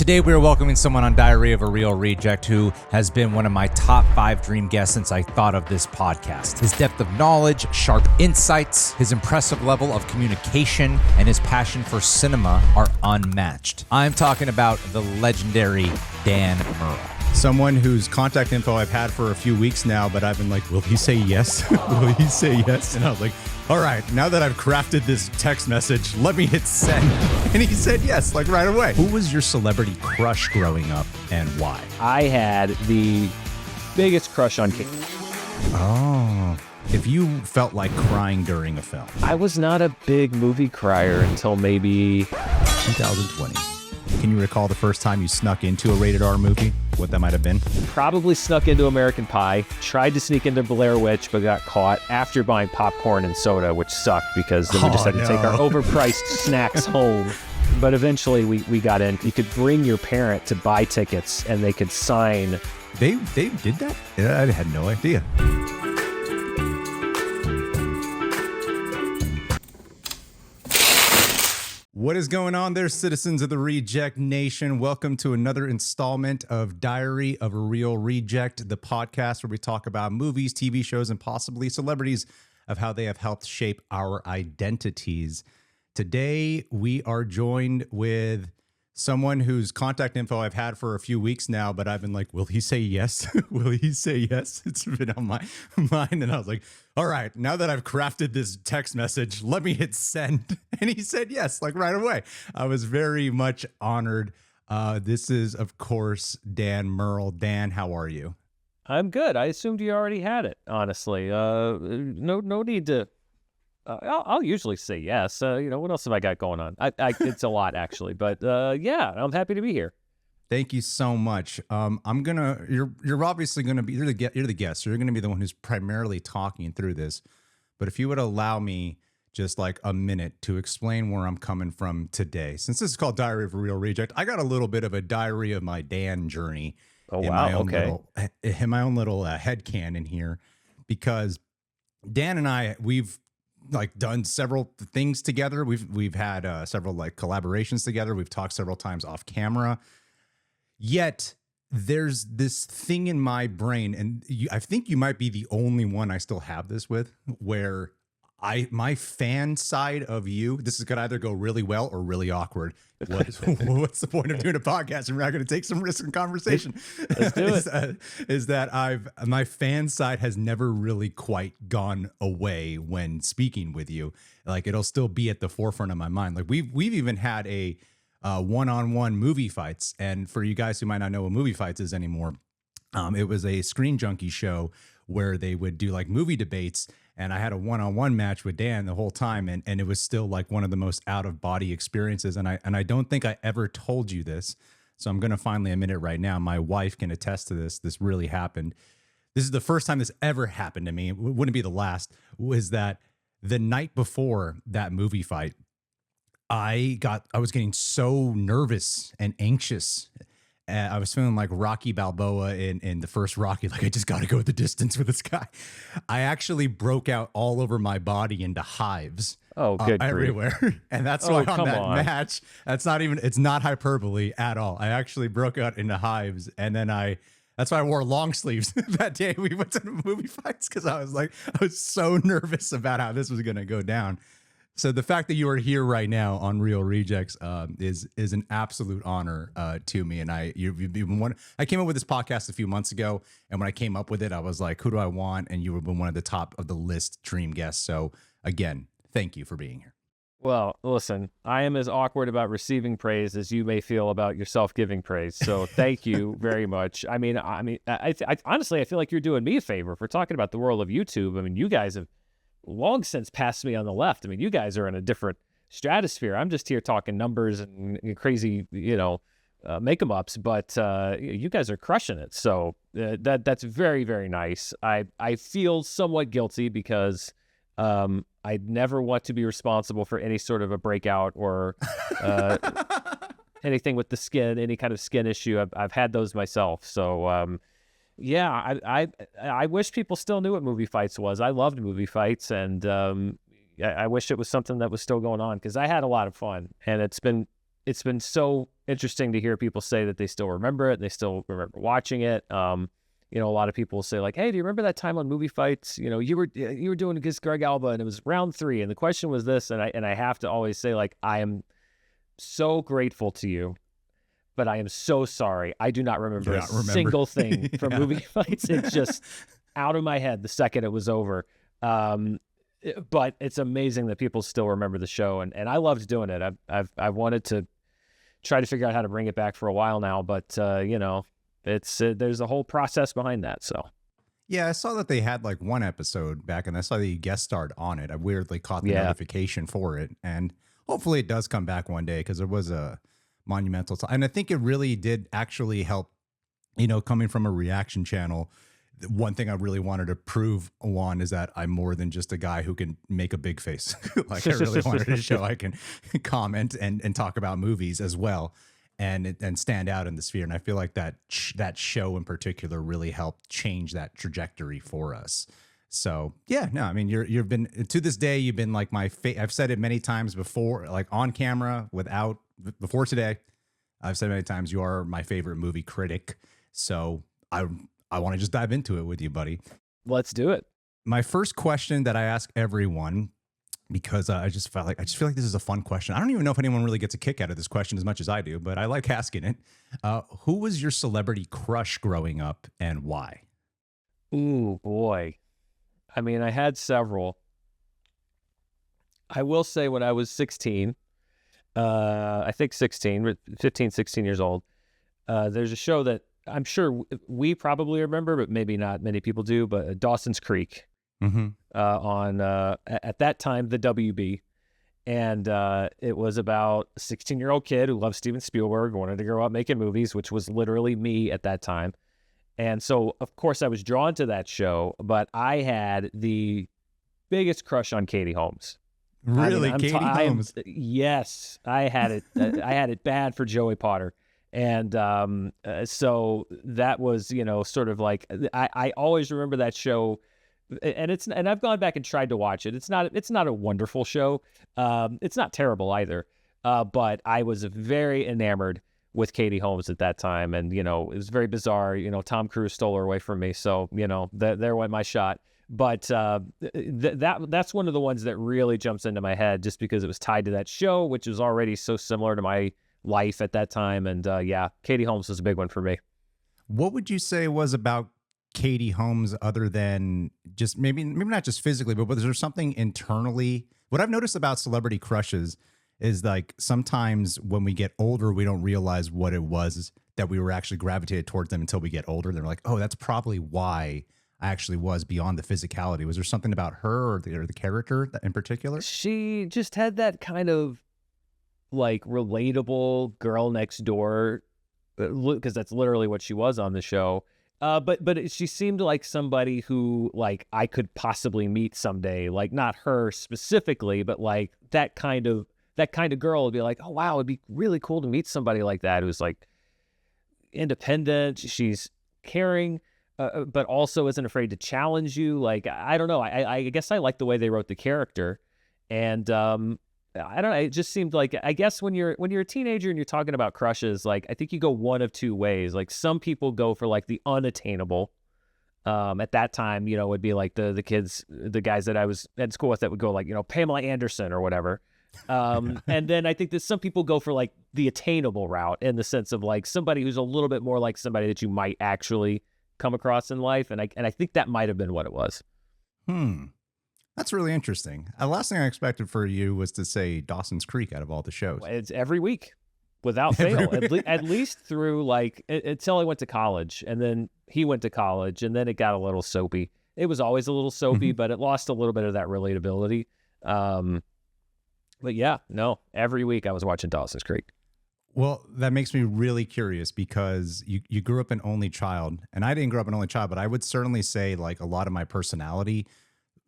Today we are welcoming someone on Diary of a Real Reject who has been one of my top 5 dream guests since I thought of this podcast. His depth of knowledge, sharp insights, his impressive level of communication, and his passion for cinema are unmatched. I'm talking about the legendary Dan Murrell. Someone whose contact info I've had for a few weeks now, but I've been like, will he say yes? Will he say yes? And I was like, all right, now that I've crafted this text message, let me hit send. And he said yes, like right away. Who was your celebrity crush growing up and why? I had the biggest crush on Kate. Oh, if you felt like crying during a film. I was not a big movie crier until maybe 2020. Can you recall the first time you snuck into a rated R movie? What that might have been? Probably snuck into American Pie, tried to sneak into Blair Witch, but got caught after buying popcorn and soda, which sucked because then we just had to take our overpriced snacks home. But eventually we got in. You could bring your parent to buy tickets and they could sign. They did that? Yeah, I had no idea. What is going on there, citizens of the Reject Nation? Welcome to another installment of Diary of a Real Reject, the podcast where we talk about movies, TV shows, and possibly celebrities of how they have helped shape our identities. Today, we are joined with someone whose contact info I've had for a few weeks now, but I've been like, will he say yes? Will he say yes? It's been on my mind. And I was like, all right, now that I've crafted this text message, let me hit send. And he said yes, like right away. I was very much honored. This is, of course, Dan Murrell. Dan, how are you? I'm good. I assumed you already had it, honestly. No need to... I'll usually say yes. What else have I got going on? It's a lot, actually. But yeah, I'm happy to be here. Thank you so much. You're obviously gonna be you're the guest. So you're gonna be the one who's primarily talking through this. But if you would allow me just like a minute to explain where I'm coming from today, since this is called Diary of a Real Reject, I got a little bit of a diary of my Dan journey. Oh wow! Okay. In my own little headcanon here, because Dan and I we've like done several things together. We've had several like collaborations together. We've talked several times off camera. Yet there's this thing in my brain, and I think you might be the only one I still have this with, where my fan side of you, this could either go really well or really awkward. What's the point of doing a podcast and we're not going to take some risk in conversation? Let's do it. Is that my fan side has never really quite gone away when speaking with you. Like it'll still be at the forefront of my mind. Like we've even had a one-on-one movie fights, and for you guys who might not know what movie fights is anymore, it was a Screen Junkie show where they would do like movie debates. And I had a one-on-one match with Dan the whole time, and it was still like one of the most out-of-body experiences. And I don't think I ever told you this, so I'm going to finally admit it right now. My wife can attest to this. This really happened. This is the first time this ever happened to me. It wouldn't be the last. Was that the night before that movie fight, I was getting so nervous and anxious. I was feeling like Rocky Balboa in the first Rocky, like I just got to go the distance with this guy. I actually broke out all over my body into hives. Oh, good everywhere. And that's why on that match, it's not hyperbole at all. I actually broke out into hives, and then that's why I wore long sleeves that day we went to the movie fights, because I was so nervous about how this was going to go down. So the fact that you are here right now on Real Rejects is an absolute honor to me. And you've been one. I came up with this podcast a few months ago, and when I came up with it, I was like, "Who do I want?" And you were one of the top of the list dream guests. So again, thank you for being here. Well, listen, I am as awkward about receiving praise as you may feel about yourself giving praise. So thank you very much. I honestly, I feel like you're doing me a favor for talking about the world of YouTube. I mean, you guys have long since passed me on the left. I mean, you guys are in a different stratosphere. I'm just here talking numbers and crazy, make 'em ups, but you guys are crushing it. So that's very, very nice. I feel somewhat guilty because I never want to be responsible for any sort of a breakout or anything with the skin, any kind of skin issue. I've had those myself. So yeah, I wish people still knew what movie fights was. I loved movie fights, and I wish it was something that was still going on, because I had a lot of fun, and it's been it's been so interesting to hear people say that they still remember it. They still remember watching it. You know, a lot of people say like, "Hey, do you remember that time on Movie Fights? You know, you were doing against Greg Alba, and it was round 3, and the question was this." And I have to always say, like, I am so grateful to you, but I am so sorry. I do not remember single thing from Movie Fights. It's just out of my head the second it was over. But it's amazing that people still remember the show, and I loved doing it. I've wanted to try to figure out how to bring it back for a while now, but you know, it's there's a whole process behind that. So yeah, I saw that they had like one episode back, and I saw that you guest starred on it. I weirdly caught the notification for it, and hopefully it does come back one day, because it was a monumental time. And I think it really did actually help, you know, coming from a reaction channel. One thing I really wanted to prove one is that I'm more than just a guy who can make a big face. Like, I really wanted to show I can comment and talk about movies as well, and stand out in the sphere. And I feel like that show in particular really helped change that trajectory for us. So yeah, no, I mean, you've been, to this day, you've been like I've said it many times before, like on camera, before today, I've said many times, you are my favorite movie critic. So I want to just dive into it with you, buddy. Let's do it. My first question that I ask everyone, because I just feel like this is a fun question. I don't even know if anyone really gets a kick out of this question as much as I do, but I like asking it. Who was your celebrity crush growing up, and why? Ooh, boy. I mean, I had several. I will say when I was 16, I think 16, 15, 16 years old, there's a show that I'm sure we probably remember, but maybe not many people do, but Dawson's Creek on, at that time, the WB. And it was about a 16-year-old kid who loved Steven Spielberg, wanted to grow up making movies, which was literally me at that time. And so, of course, I was drawn to that show, but I had the biggest crush on Katie Holmes. Really? Katie Holmes? Yes, I had it. I had it bad for Joey Potter. And so that was, you know, sort of like, I always remember that show, and I've gone back and tried to watch it. It's not a wonderful show. It's not terrible either. But I was very enamored with Katie Holmes at that time, and you know, it was very bizarre. You know, Tom Cruise stole her away from me, so you know, there went my shot. But that's one of the ones that really jumps into my head, just because it was tied to that show, which was already so similar to my life at that time. And yeah, Katie Holmes was a big one for me. What would you say was about Katie Holmes, other than just maybe not just physically, but was there something internally? What I've noticed about celebrity crushes is, like, sometimes when we get older, we don't realize what it was that we were actually gravitated towards them until we get older. They're like, oh, that's probably why I actually was, beyond the physicality. Was there something about her or the character in particular? She just had that kind of like relatable girl next door, because that's literally what she was on the show. But she seemed like somebody who, like, I could possibly meet someday. Like, not her specifically, but like that kind of girl would be like, oh wow, it'd be really cool to meet somebody like that who's like independent. She's caring, but also isn't afraid to challenge you. Like, I don't know. I guess I like the way they wrote the character, and I don't know. It just seemed like, I guess when you're a teenager and you're talking about crushes, like, I think you go one of two ways. Like, some people go for like the unattainable. At that time, you know, would be like the kids, the guys that I was at school with, that would go like, you know, Pamela Anderson or whatever. And then I think that some people go for like the attainable route, in the sense of like somebody who's a little bit more like somebody that you might actually come across in life. And I think that might have been what it was. That's really interesting. The last thing I expected for you was to say Dawson's Creek out of all the shows. It's every week, without fail, at least through like until I went to college, and then he went to college, and then it got a little soapy. It was always a little soapy, but it lost a little bit of that relatability. But yeah, no, every week I was watching Dawson's Creek. Well, that makes me really curious, because you grew up an only child, and I didn't grow up an only child, but I would certainly say like a lot of my personality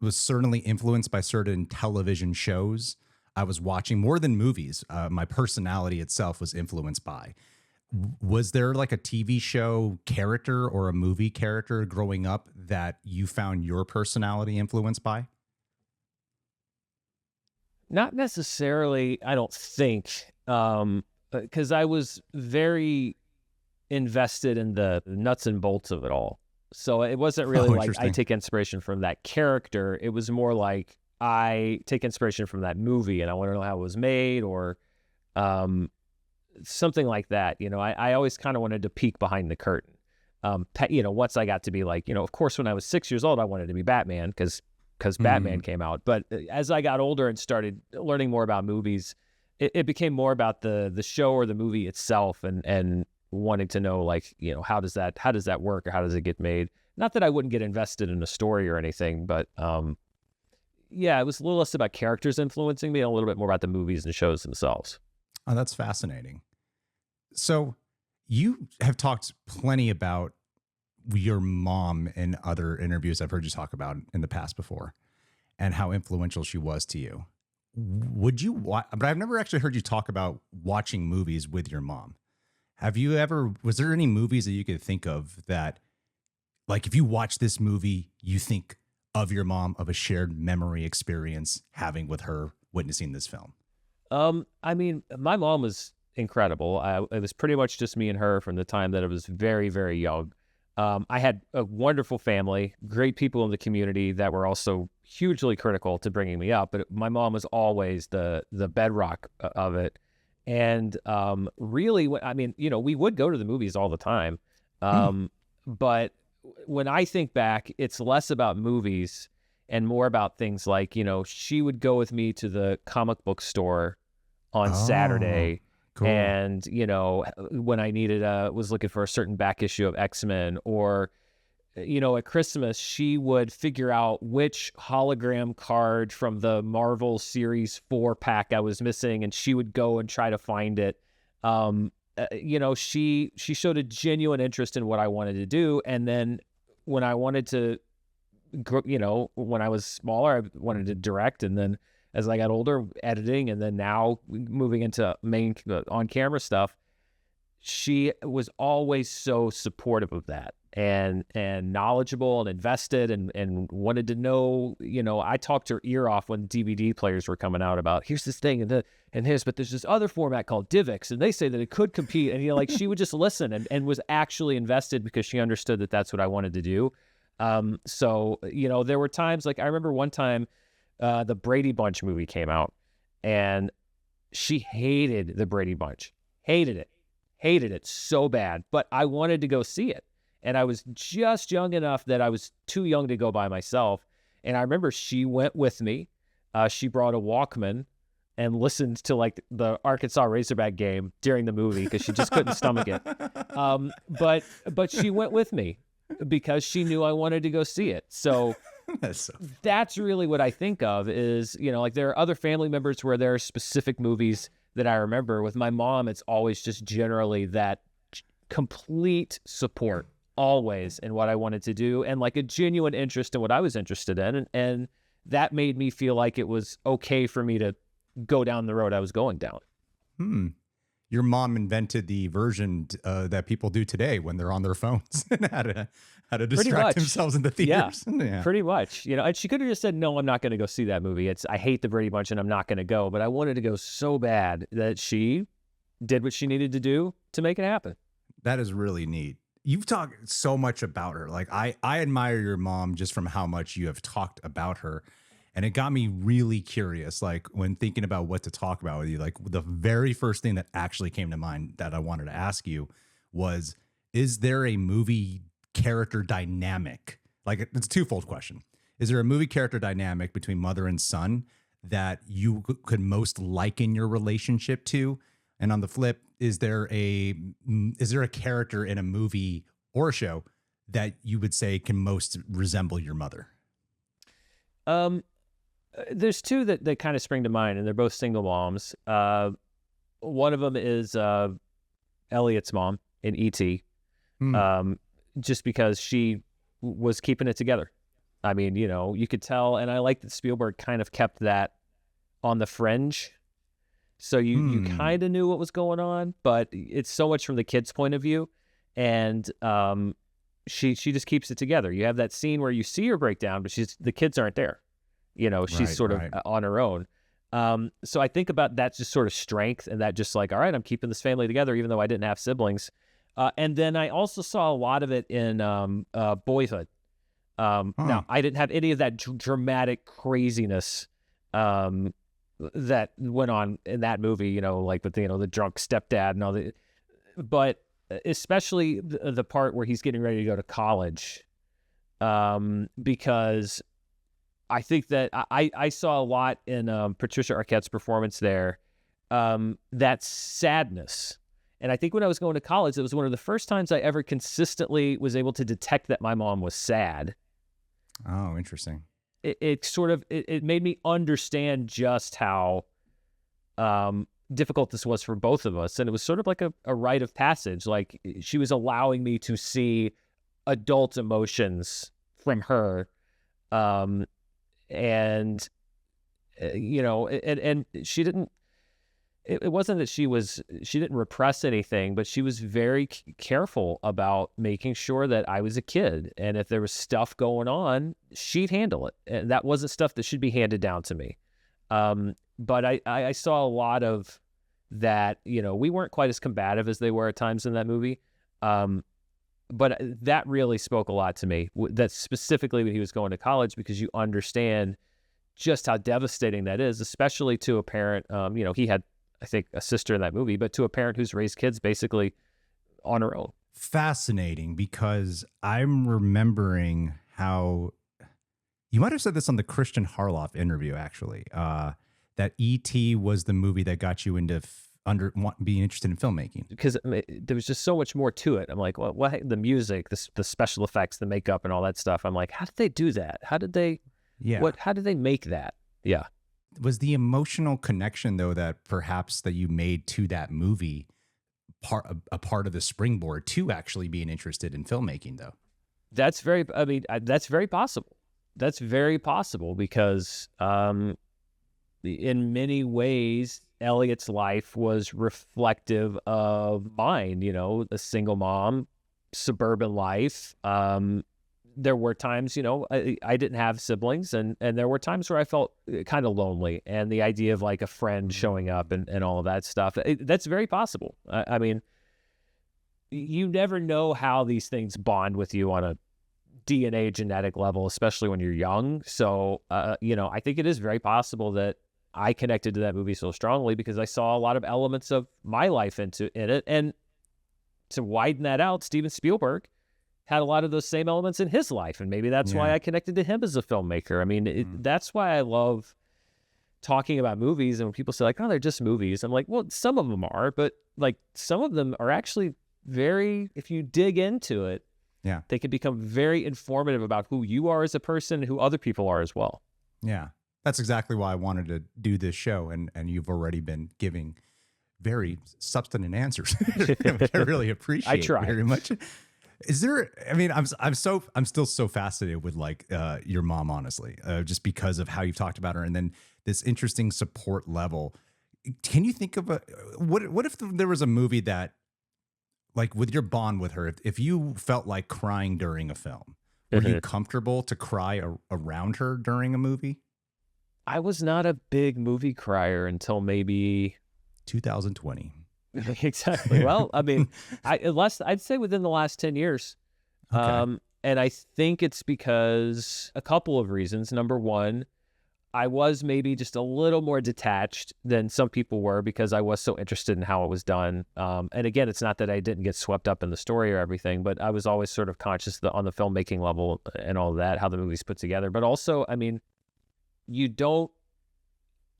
was certainly influenced by certain television shows I was watching more than movies. My personality itself was influenced by. Was there like a TV show character or a movie character growing up that you found your personality influenced by? Not necessarily, I don't think. because I was very invested in the nuts and bolts of it all. So it wasn't really like I take inspiration from that character. It was more like I take inspiration from that movie and I want to know how it was made, or something like that. I always kind of wanted to peek behind the curtain. Once I got to be like, of course, when I was 6 years old, I wanted to be Batman because Batman came out. But as I got older and started learning more about movies, it became more about the show or the movie itself, and wanting to know, like, how does that work, or how does it get made? Not that I wouldn't get invested in a story or anything, but it was a little less about characters influencing me, and a little bit more about the movies and shows themselves. Oh, that's fascinating. So you have talked plenty about your mom in other interviews I've heard you talk about in the past before, and how influential she was to you. But I've never actually heard you talk about watching movies with your mom. Was there any movies that you could think of that, like, if you watch this movie, you think of your mom, of a shared memory experience having with her witnessing this film? I mean, my mom was incredible. It was pretty much just me and her from the time that I was very, very young. I had a wonderful family, great people in the community that were also hugely critical to bringing me up. But my mom was always the bedrock of it. And really, we would go to the movies all the time. But when I think back, it's less about movies and more about things like, she would go with me to the comic book store on Saturday. Cool. And, when I was looking for a certain back issue of X-Men, or, at Christmas, she would figure out which hologram card from the Marvel Series 4 pack I was missing, and she would go and try to find it. She showed a genuine interest in what I wanted to do. And then when I wanted to, when I was smaller, I wanted to direct, and then as I got older, editing, and then now moving into main on-camera stuff, she was always so supportive of that, and knowledgeable and invested, and wanted to know. I talked her ear off when DVD players were coming out about, here's this thing and this, but there's this other format called DivX, and they say that it could compete. And she would just listen and was actually invested because she understood that that's what I wanted to do. So there were times, like I remember one time, the Brady Bunch movie came out, and she hated the Brady Bunch. Hated it so bad, but I wanted to go see it. And I was just young enough that I was too young to go by myself. And I remember she went with me. She brought a Walkman and listened to like the Arkansas Razorback game during the movie because she just couldn't stomach it. But she went with me because she knew I wanted to go see it. So that's really what I think of is, like there are other family members where there are specific movies that I remember. With my mom, it's always just generally that complete support always in what I wanted to do, and like a genuine interest in what I was interested in. And that made me feel like it was okay for me to go down the road I was going down. Your mom invented the version that people do today when they're on their phones and how to distract themselves in the theaters. Yeah, pretty much. And she could have just said, no, I'm not going to go see that movie. I hate the Brady Bunch and I'm not going to go. But I wanted to go so bad that she did what she needed to do to make it happen. That is really neat. You've talked so much about her. Like I admire your mom just from how much you have talked about her. And it got me really curious, like when thinking about what to talk about with you, like the very first thing that actually came to mind that I wanted to ask you was, is there a movie character dynamic? Like it's a twofold question. Is there a movie character dynamic between mother and son that you could most liken your relationship to? And on the flip, is there a character in a movie or a show that you would say can most resemble your mother? There's two that kind of spring to mind, and they're both single moms. One of them is Elliot's mom in E.T., just because she was keeping it together. I mean, you could tell, and I like that Spielberg kind of kept that on the fringe. So you kind of knew what was going on, but it's so much from the kid's point of view, and she just keeps it together. You have that scene where you see her break down, but the kids aren't there. She's sort of on her own. So I think about that just sort of strength and that just like, all right, I'm keeping this family together, even though I didn't have siblings. And then I also saw a lot of it in Boyhood. Now, I didn't have any of that dramatic craziness that went on in that movie, you know, like with, you know, the drunk stepdad and all the, but especially the part where he's getting ready to go to college, because I think that I saw a lot in Patricia Arquette's performance there, that sadness. And I think when I was going to college, it was one of the first times I ever consistently was able to detect that my mom was sad. Oh, interesting. It made me understand just how difficult this was for both of us. And it was sort of like a rite of passage. Like she was allowing me to see adult emotions from her. And you know, and she didn't, it wasn't that she didn't repress anything, but she was very careful about making sure that I was a kid. And if there was stuff going on, she'd handle it. And that wasn't stuff that should be handed down to me. But I saw a lot of that, you know, we weren't quite as combative as they were at times in that movie. But that really spoke a lot to me. That's specifically when he was going to college, because you understand just how devastating that is, especially to a parent. You know, he had, I think, a sister in that movie, but to a parent who's raised kids basically on her own. Fascinating, because I'm remembering how you might have said this on the Christian Harloff interview, actually, that E.T. was the movie that got you into being interested in filmmaking. Because there was just so much more to it. I'm like, well, what the music, the special effects, the makeup, and all that stuff. I'm like, how did they do that? How did they? Yeah. How did they make that? Yeah. Was the emotional connection, though, that perhaps that you made to that movie a part of the springboard to actually being interested in filmmaking, though? That's very possible. That's very possible, because in many ways, Elliot's life was reflective of mine, you know, a single mom, suburban life. There were times, you know, I didn't have siblings, and there were times where I felt kind of lonely, and the idea of like a friend showing up and all of that stuff, that's very possible. I mean, you never know how these things bond with you on a DNA genetic level, especially when you're young. So, you know, I think it is very possible that I connected to that movie so strongly because I saw a lot of elements of my life in it. And to widen that out, Steven Spielberg had a lot of those same elements in his life. And maybe that's why I connected to him as a filmmaker. I mean, that's why I love talking about movies. And when people say like, oh, they're just movies, I'm like, well, some of them are, but like some of them are actually very, if you dig into it, they can become very informative about who you are as a person and who other people are as well. Yeah. That's exactly why I wanted to do this show. And you've already been giving very substantive answers. I really appreciate it very much. Is there, I mean, I'm still so fascinated with like your mom, honestly, just because of how you've talked about her and then this interesting support level. Can you think of what if there was a movie that, like with your bond with her, if you felt like crying during a film, were you comfortable to cry around her during a movie? I was not a big movie crier until maybe 2020. Exactly. Well, I mean, I'd say within the last 10 years. Okay. And I think it's because a couple of reasons. Number one, I was maybe just a little more detached than some people were because I was so interested in how it was done. And again, it's not that I didn't get swept up in the story or everything, but I was always sort of conscious on the filmmaking level and all of that, how the movie's put together. But also, I mean, you don't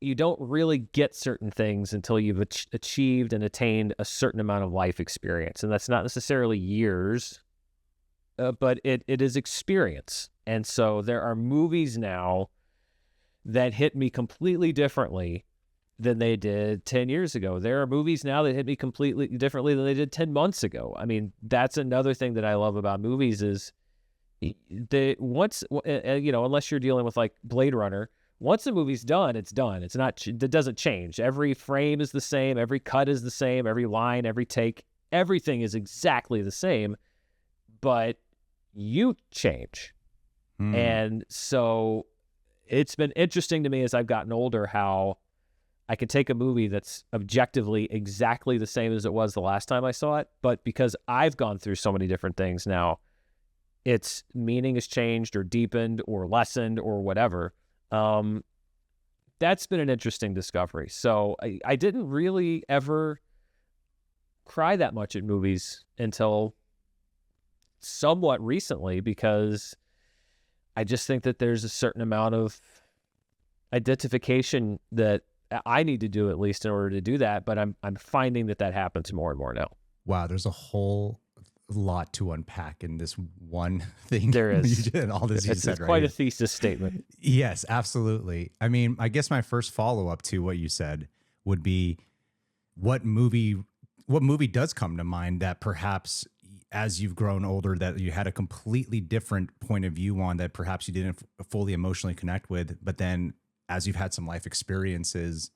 really get certain things until you've achieved and attained a certain amount of life experience. And that's not necessarily years, but it is experience. And so there are movies now that hit me completely differently than they did 10 years ago. There are movies now that hit me completely differently than they did 10 months ago. I mean, that's another thing that I love about movies is once, you know, unless you're dealing with like Blade Runner, once a movie's done, it's done. It's not, it doesn't change. Every frame is the same. Every cut is the same. Every line, every take, everything is exactly the same, but you change. And so it's been interesting to me as I've gotten older how I could take a movie that's objectively exactly the same as it was the last time I saw it, but because I've gone through so many different things now, its meaning has changed or deepened or lessened or whatever. That's been an interesting discovery. So I didn't really ever cry that much at movies until somewhat recently, because I just think that there's a certain amount of identification that I need to do, at least in order to do that. But I'm finding that happens more and more now. Wow, there's a whole lot to unpack in this one thing. There is. You did all this. It's quite a thesis statement. Yes, absolutely. I mean, I guess my first follow-up to what you said would be, what movie does come to mind that perhaps as you've grown older that you had a completely different point of view on, that perhaps you didn't fully emotionally connect with, but then as you've had some life experiences,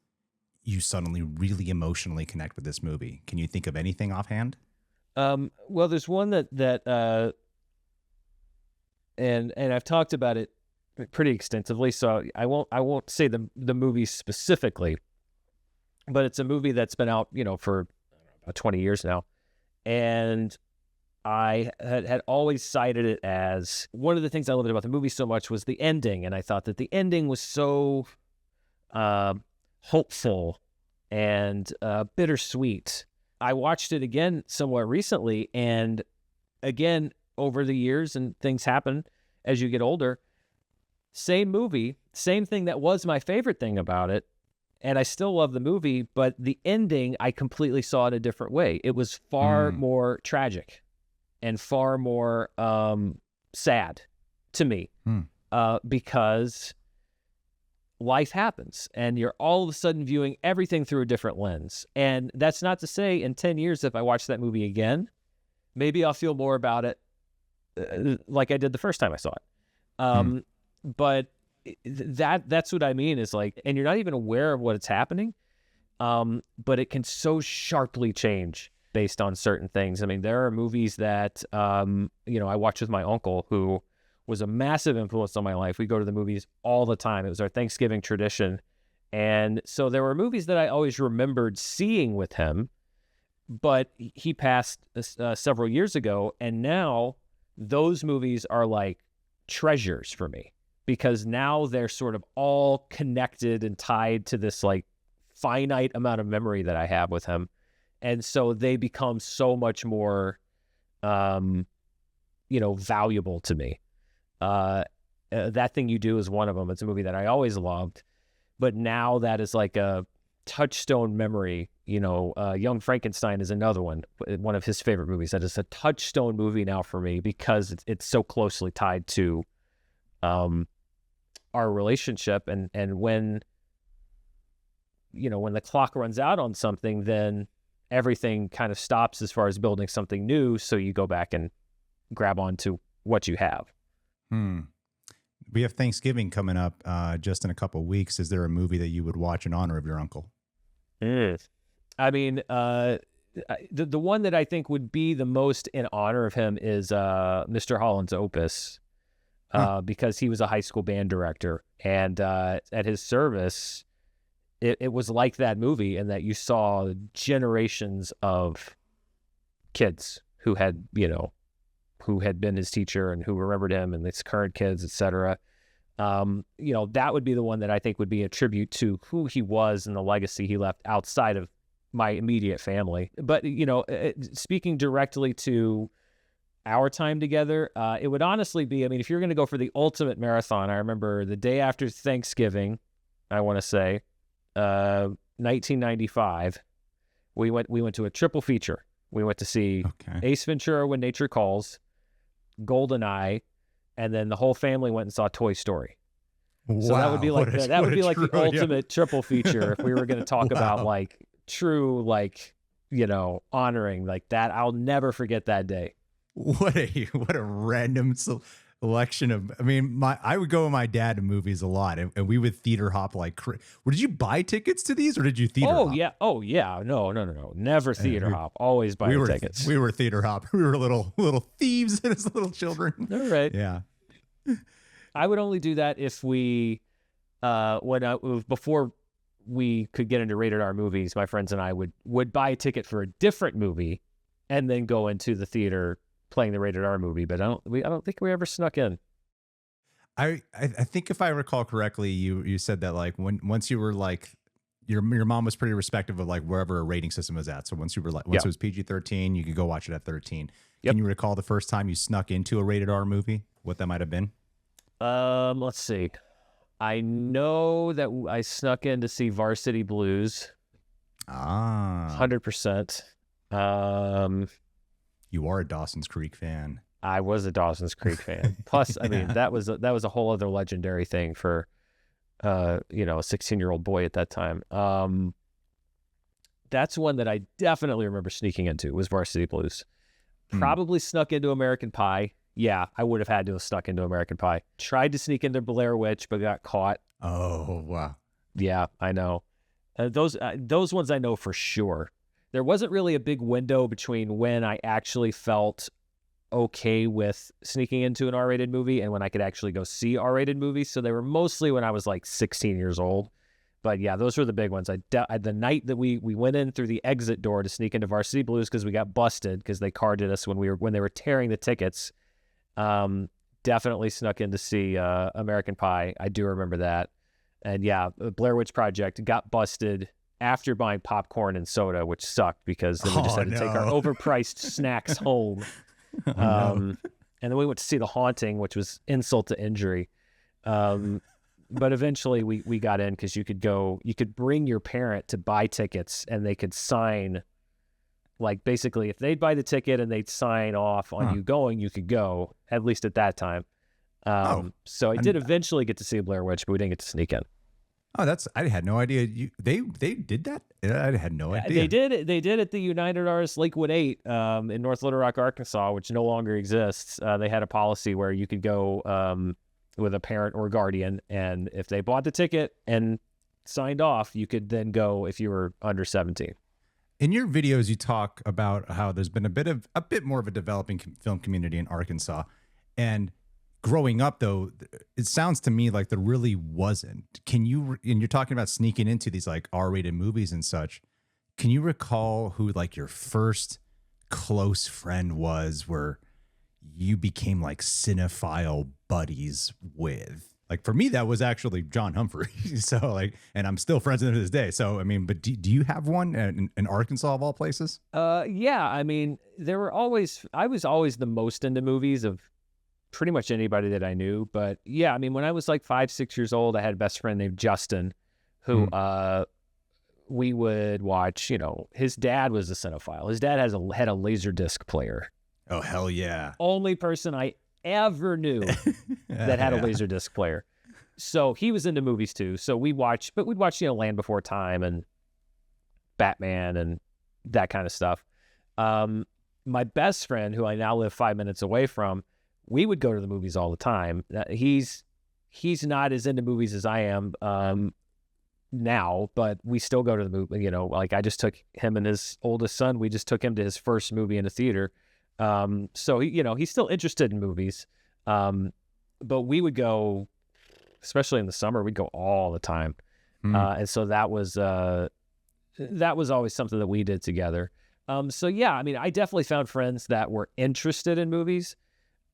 you suddenly really emotionally connect with this movie? Can you think of anything offhand? Well, there's one that and I've talked about it pretty extensively, so I won't say the movie specifically, but it's a movie that's been out, for about 20 years now, and I had always cited it as one of the things I loved about the movie so much was the ending, and I thought that the ending was so hopeful and bittersweet. I watched it again somewhat recently, and again, over the years, and things happen as you get older, same movie, same thing that was my favorite thing about it, and I still love the movie, but the ending, I completely saw it a different way. It was far more tragic and far more sad to me, because life happens and you're all of a sudden viewing everything through a different lens. And that's not to say in 10 years, if I watch that movie again, maybe I'll feel more about it like I did the first time I saw it. But that's what I mean is like, and you're not even aware of what's happening, but it can so sharply change based on certain things. I mean, there are movies that, I watch with my uncle, who was a massive influence on my life. We go to the movies all the time. It was our Thanksgiving tradition. And so there were movies that I always remembered seeing with him, but he passed several years ago. And now those movies are like treasures for me, because now they're sort of all connected and tied to this like finite amount of memory that I have with him. And so they become so much more, valuable to me. That Thing You Do is one of them. It's a movie that I always loved, but now that is like a touchstone memory. Young Frankenstein is another one of his favorite movies. That is a touchstone movie now for me, because it's so closely tied to our relationship. And when the clock runs out on something, then everything kind of stops as far as building something new. So you go back and grab onto what you have. We have Thanksgiving coming up just in a couple of weeks. Is there a movie that you would watch in honor of your uncle? I mean, the one that I think would be the most in honor of him is Mr. Holland's Opus, because he was a high school band director, and at his service, it was like that movie, in that you saw generations of kids who had been his teacher and who remembered him, and his current kids, etc. That would be the one that I think would be a tribute to who he was and the legacy he left outside of my immediate family. But, speaking directly to our time together, it would honestly be, if you're going to go for the ultimate marathon, I remember the day after Thanksgiving, I want to say, 1995, we went to a triple feature. We went to see Ace Ventura: When Nature Calls, GoldenEye, and then the whole family went and saw Toy Story. Wow, so that would be like the ultimate triple feature if we were going to talk about like true, like, honoring like that. I'll never forget that day. What a random selection of, I would go with my dad to movies a lot, and we would theater hop like, did you buy tickets to these, or did you theater hop? Oh yeah. No. Never theater hop. Always buy tickets. We were theater hop. We were little thieves as little children. All right. Yeah. I would only do that if we, before we could get into rated R movies, my friends and I would buy a ticket for a different movie and then go into the theater playing the rated R movie. But I don't think we ever snuck in. I think if I recall correctly, you said that like once you were like your mom was pretty respective of like wherever a rating system was at. So once you were like once it was PG-13, you could go watch it at 13. Yep. Can you recall the first time you snuck into a rated R movie? What that might have been? Let's see. I know that I snuck in to see Varsity Blues. 100%. You are a Dawson's Creek fan. I was a Dawson's Creek fan. Plus, I mean, that was a whole other legendary thing for, a 16-year-old boy at that time. That's one that I definitely remember sneaking into was Varsity Blues. Probably snuck into American Pie. Yeah, I would have had to have snuck into American Pie. Tried to sneak into Blair Witch, but got caught. Oh, wow. Yeah, I know. Those ones I know for sure. There wasn't really a big window between when I actually felt okay with sneaking into an R-rated movie and when I could actually go see R-rated movies. So they were mostly when I was like 16 years old. But yeah, those were the big ones. The night that we went in through the exit door to sneak into Varsity Blues because we got busted because they carded us when they were tearing the tickets. Definitely snuck in to see American Pie. I do remember that. And yeah, Blair Witch Project got busted after buying popcorn and soda, which sucked because then we just had to take our overpriced snacks home. And then we went to see The Haunting, which was insult to injury. But eventually we got in because you could bring your parent to buy tickets and they could sign, like basically if they'd buy the ticket and they'd sign off on you going, you could go, at least at that time. So I did eventually get to see Blair Witch, but we didn't get to sneak in. Oh, I had no idea. They did that? I had no idea. They did at the United Artists Lakewood 8 in North Little Rock, Arkansas, which no longer exists. They had a policy where you could go with a parent or guardian, and if they bought the ticket and signed off, you could then go if you were under 17. In your videos, you talk about how there's been a bit more of a developing film community in Arkansas, and growing up, though, it sounds to me like there really wasn't. And you're talking about sneaking into these like R-rated movies and such. Can you recall who like your first close friend was where you became like cinephile buddies with? Like for me, that was actually John Humphrey. So like, and I'm still friends with him to this day. So, I mean, but do you have one in Arkansas of all places? Yeah. I mean, I was always the most into movies of pretty much anybody that I knew. But yeah, I mean, when I was like 5-6 years old, I had a best friend named Justin who we would watch, his dad was a cinephile. His dad had a Laserdisc player. Oh, hell yeah. Only person I ever knew that had a Laserdisc player. So he was into movies too. So we'd watch, Land Before Time and Batman and that kind of stuff. My best friend, who I now live 5 minutes away from, we would go to the movies all the time. He's not as into movies as I am now, but we still go to the movie. Like I just took him and his oldest son. We just took him to his first movie in a theater. So he's still interested in movies. But we would go, especially in the summer, we'd go all the time. And so that was always something that we did together. So yeah, I mean, I definitely found friends that were interested in movies.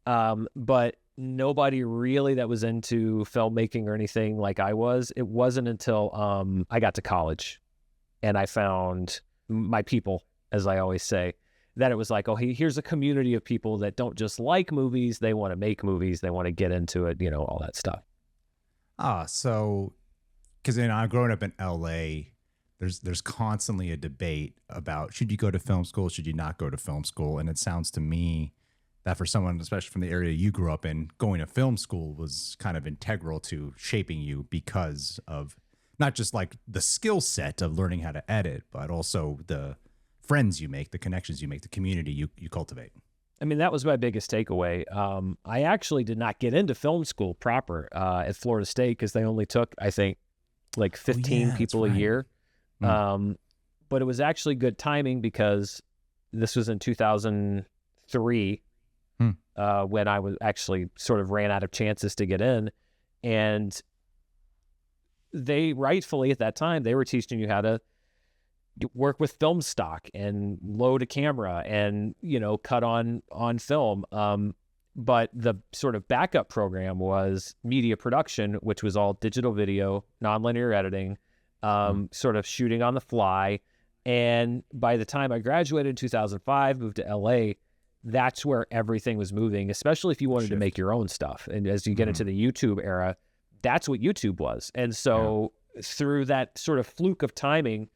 But nobody really that was into filmmaking or anything like I was. It wasn't until I got to college and I found my people, as I always say, that it was like, oh, here's a community of people that don't just like movies, they want to make movies, they want to get into it, all that stuff. So because I'm growing up in LA, there's constantly a debate about should you go to film school, should you not go to film school, and it sounds to me that for someone, especially from the area you grew up in, going to film school was kind of integral to shaping you because of not just like the skill set of learning how to edit, but also the friends you make, the connections you make, the community you cultivate. I mean, that was my biggest takeaway. I actually did not get into film school proper at Florida State because they only took, I think, like 15 people a year. But it was actually good timing because this was in 2003 when I was actually sort of ran out of chances to get in. And they rightfully at that time, they were teaching you how to work with film stock and load a camera and, cut on film. But the sort of backup program was media production, which was all digital video, nonlinear editing, sort of shooting on the fly. And by the time I graduated in 2005, moved to LA, that's where everything was moving, especially if you wanted to make your own stuff. And as you get into the YouTube era, that's what YouTube was. And so through that sort of fluke of timing,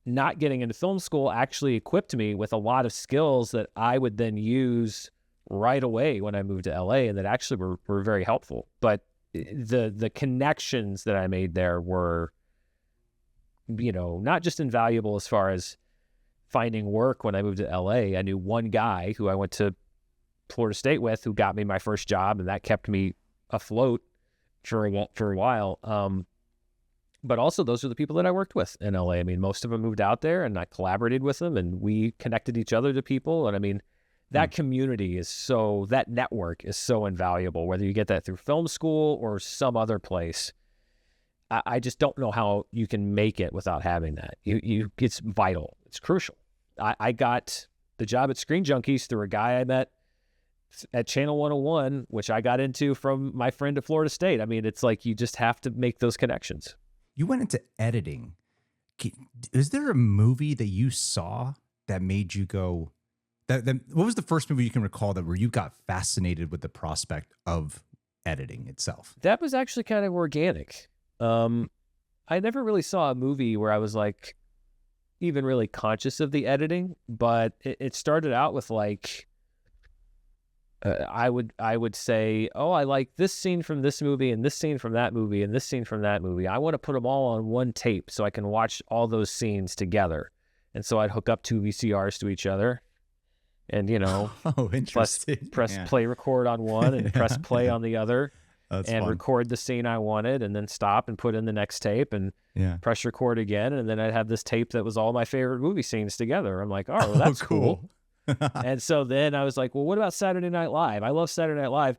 not getting into film school actually equipped me with a lot of skills that I would then use right away when I moved to LA, and that actually were very helpful. But the connections that I made there were, not just invaluable as far as finding work when I moved to LA. I knew one guy who I went to Florida State with who got me my first job, and that kept me afloat for a while. But also those are the people that I worked with in LA. I mean, most of them moved out there and I collaborated with them and we connected each other to people. And I mean, that community that network is so invaluable, whether you get that through film school or some other place. I just don't know how you can make it without having that. It's vital. It's crucial. I got the job at Screen Junkies through a guy I met at Channel 101, which I got into from my friend at Florida State. I mean, it's like you just have to make those connections. You went into editing. Is there a movie that you saw that made you go, what was the first movie you can recall where you got fascinated with the prospect of editing itself? That was actually kind of organic. I never really saw a movie where I was like even really conscious of the editing, but it started out with like, I would say, oh, I like this scene from this movie and this scene from that movie and this scene from that movie. I want to put them all on one tape so I can watch all those scenes together. And so I'd hook up two VCRs to each other and, press play record on one and press play on the other. That's and fun. Record the scene I wanted and then stop and put in the next tape and press record again. And then I'd have this tape that was all my favorite movie scenes together. I'm like, oh, well, that's cool. And so then I was like, well, what about Saturday Night Live? I love Saturday Night Live.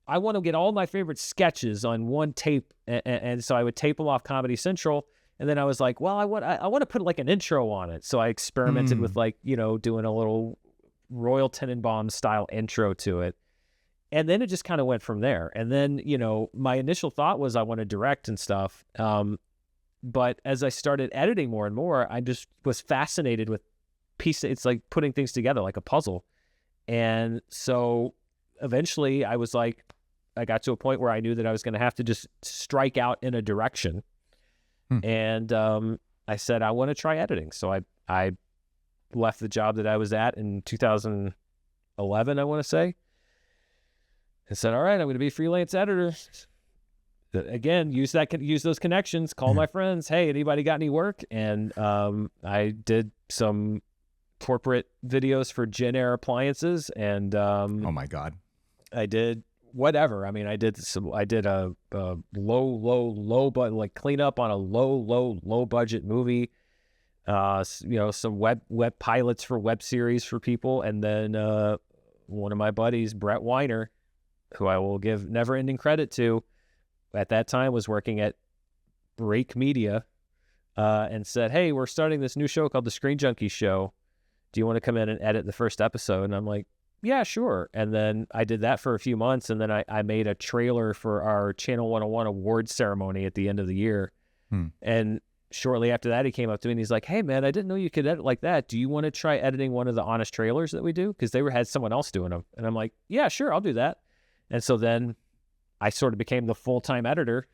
I want to get all my favorite sketches on one tape. And so I would tape them off Comedy Central. And then I was like, well, I want to put like an intro on it. So I experimented with like, doing a little Royal Tenenbaum style intro to it. And then it just kind of went from there. And then, my initial thought was I want to direct and stuff. But as I started editing more and more, I just was fascinated with it's like putting things together like a puzzle. And so eventually I was like, I got to a point where I knew that I was going to have to just strike out in a direction. And I said, I want to try editing. So I left the job that I was at in 2011, I want to say. I said, all right, I'm going to be a freelance editor. Again, use those connections, call my friends. Hey, anybody got any work? And I did some corporate videos for Gen Air appliances. And oh my God, I did whatever. I mean, I did a low budget, like clean up on a low budget movie. Some web pilots for web series for people. And then one of my buddies, Brett Weiner, who I will give never-ending credit to, at that time was working at Break Media, and said, hey, we're starting this new show called The Screen Junkies Show. Do you want to come in and edit the first episode? And I'm like, yeah, sure. And then I did that for a few months, and then I made a trailer for our Channel 101 awards ceremony at the end of the year. And shortly after that, he came up to me and he's like, hey, man, I didn't know you could edit like that. Do you want to try editing one of the honest trailers that we do? Because they had someone else doing them. And I'm like, yeah, sure, I'll do that. And so then I sort of became the full-time editor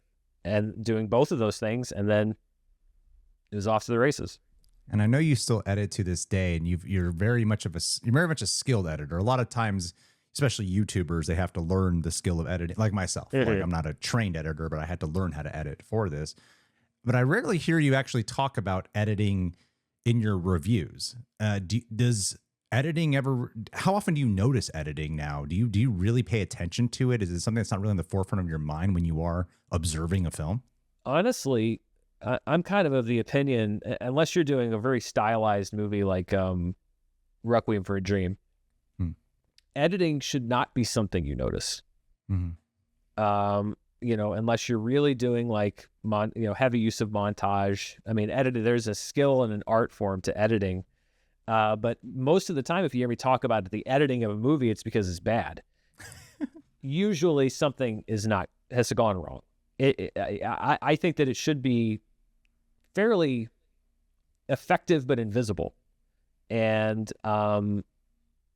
and doing both of those things. And then it was off to the races. And I know you still edit to this day, and you're very much a skilled editor. A lot of times, especially YouTubers, they have to learn the skill of editing, like myself. Like, I'm not a trained editor, but I had to learn how to edit for this. But I rarely hear you actually talk about editing in your reviews. Does editing ever, how often do you notice editing now? Do you really pay attention to it? Is it something that's not really in the forefront of your mind when you are observing a film? Honestly, I'm kind of the opinion, unless you're doing a very stylized movie like Requiem for a Dream, editing should not be something you notice. unless you're really doing like heavy use of montage. I mean, there's a skill and an art form to editing. But most of the time, if you hear me talk about the editing of a movie, it's because it's bad. Usually something has gone wrong. I think that it should be fairly effective but invisible. And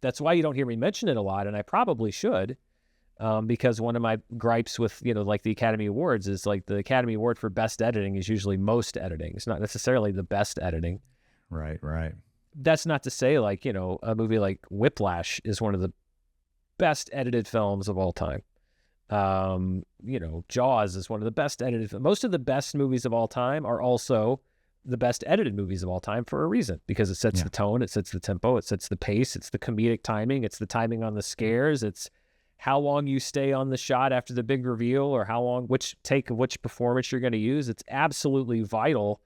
that's why you don't hear me mention it a lot, and I probably should, because one of my gripes with, like the Academy Awards is like the Academy Award for Best Editing is usually most editing. It's not necessarily the best editing. Right. That's not to say like, a movie like Whiplash is one of the best edited films of all time. Jaws is one of the best edited. Most of the best movies of all time are also the best edited movies of all time for a reason, because it sets the tone, it sets the tempo, it sets the pace, it's the comedic timing, it's the timing on the scares, it's how long you stay on the shot after the big reveal, or how long, which performance you're going to use. It's absolutely vital.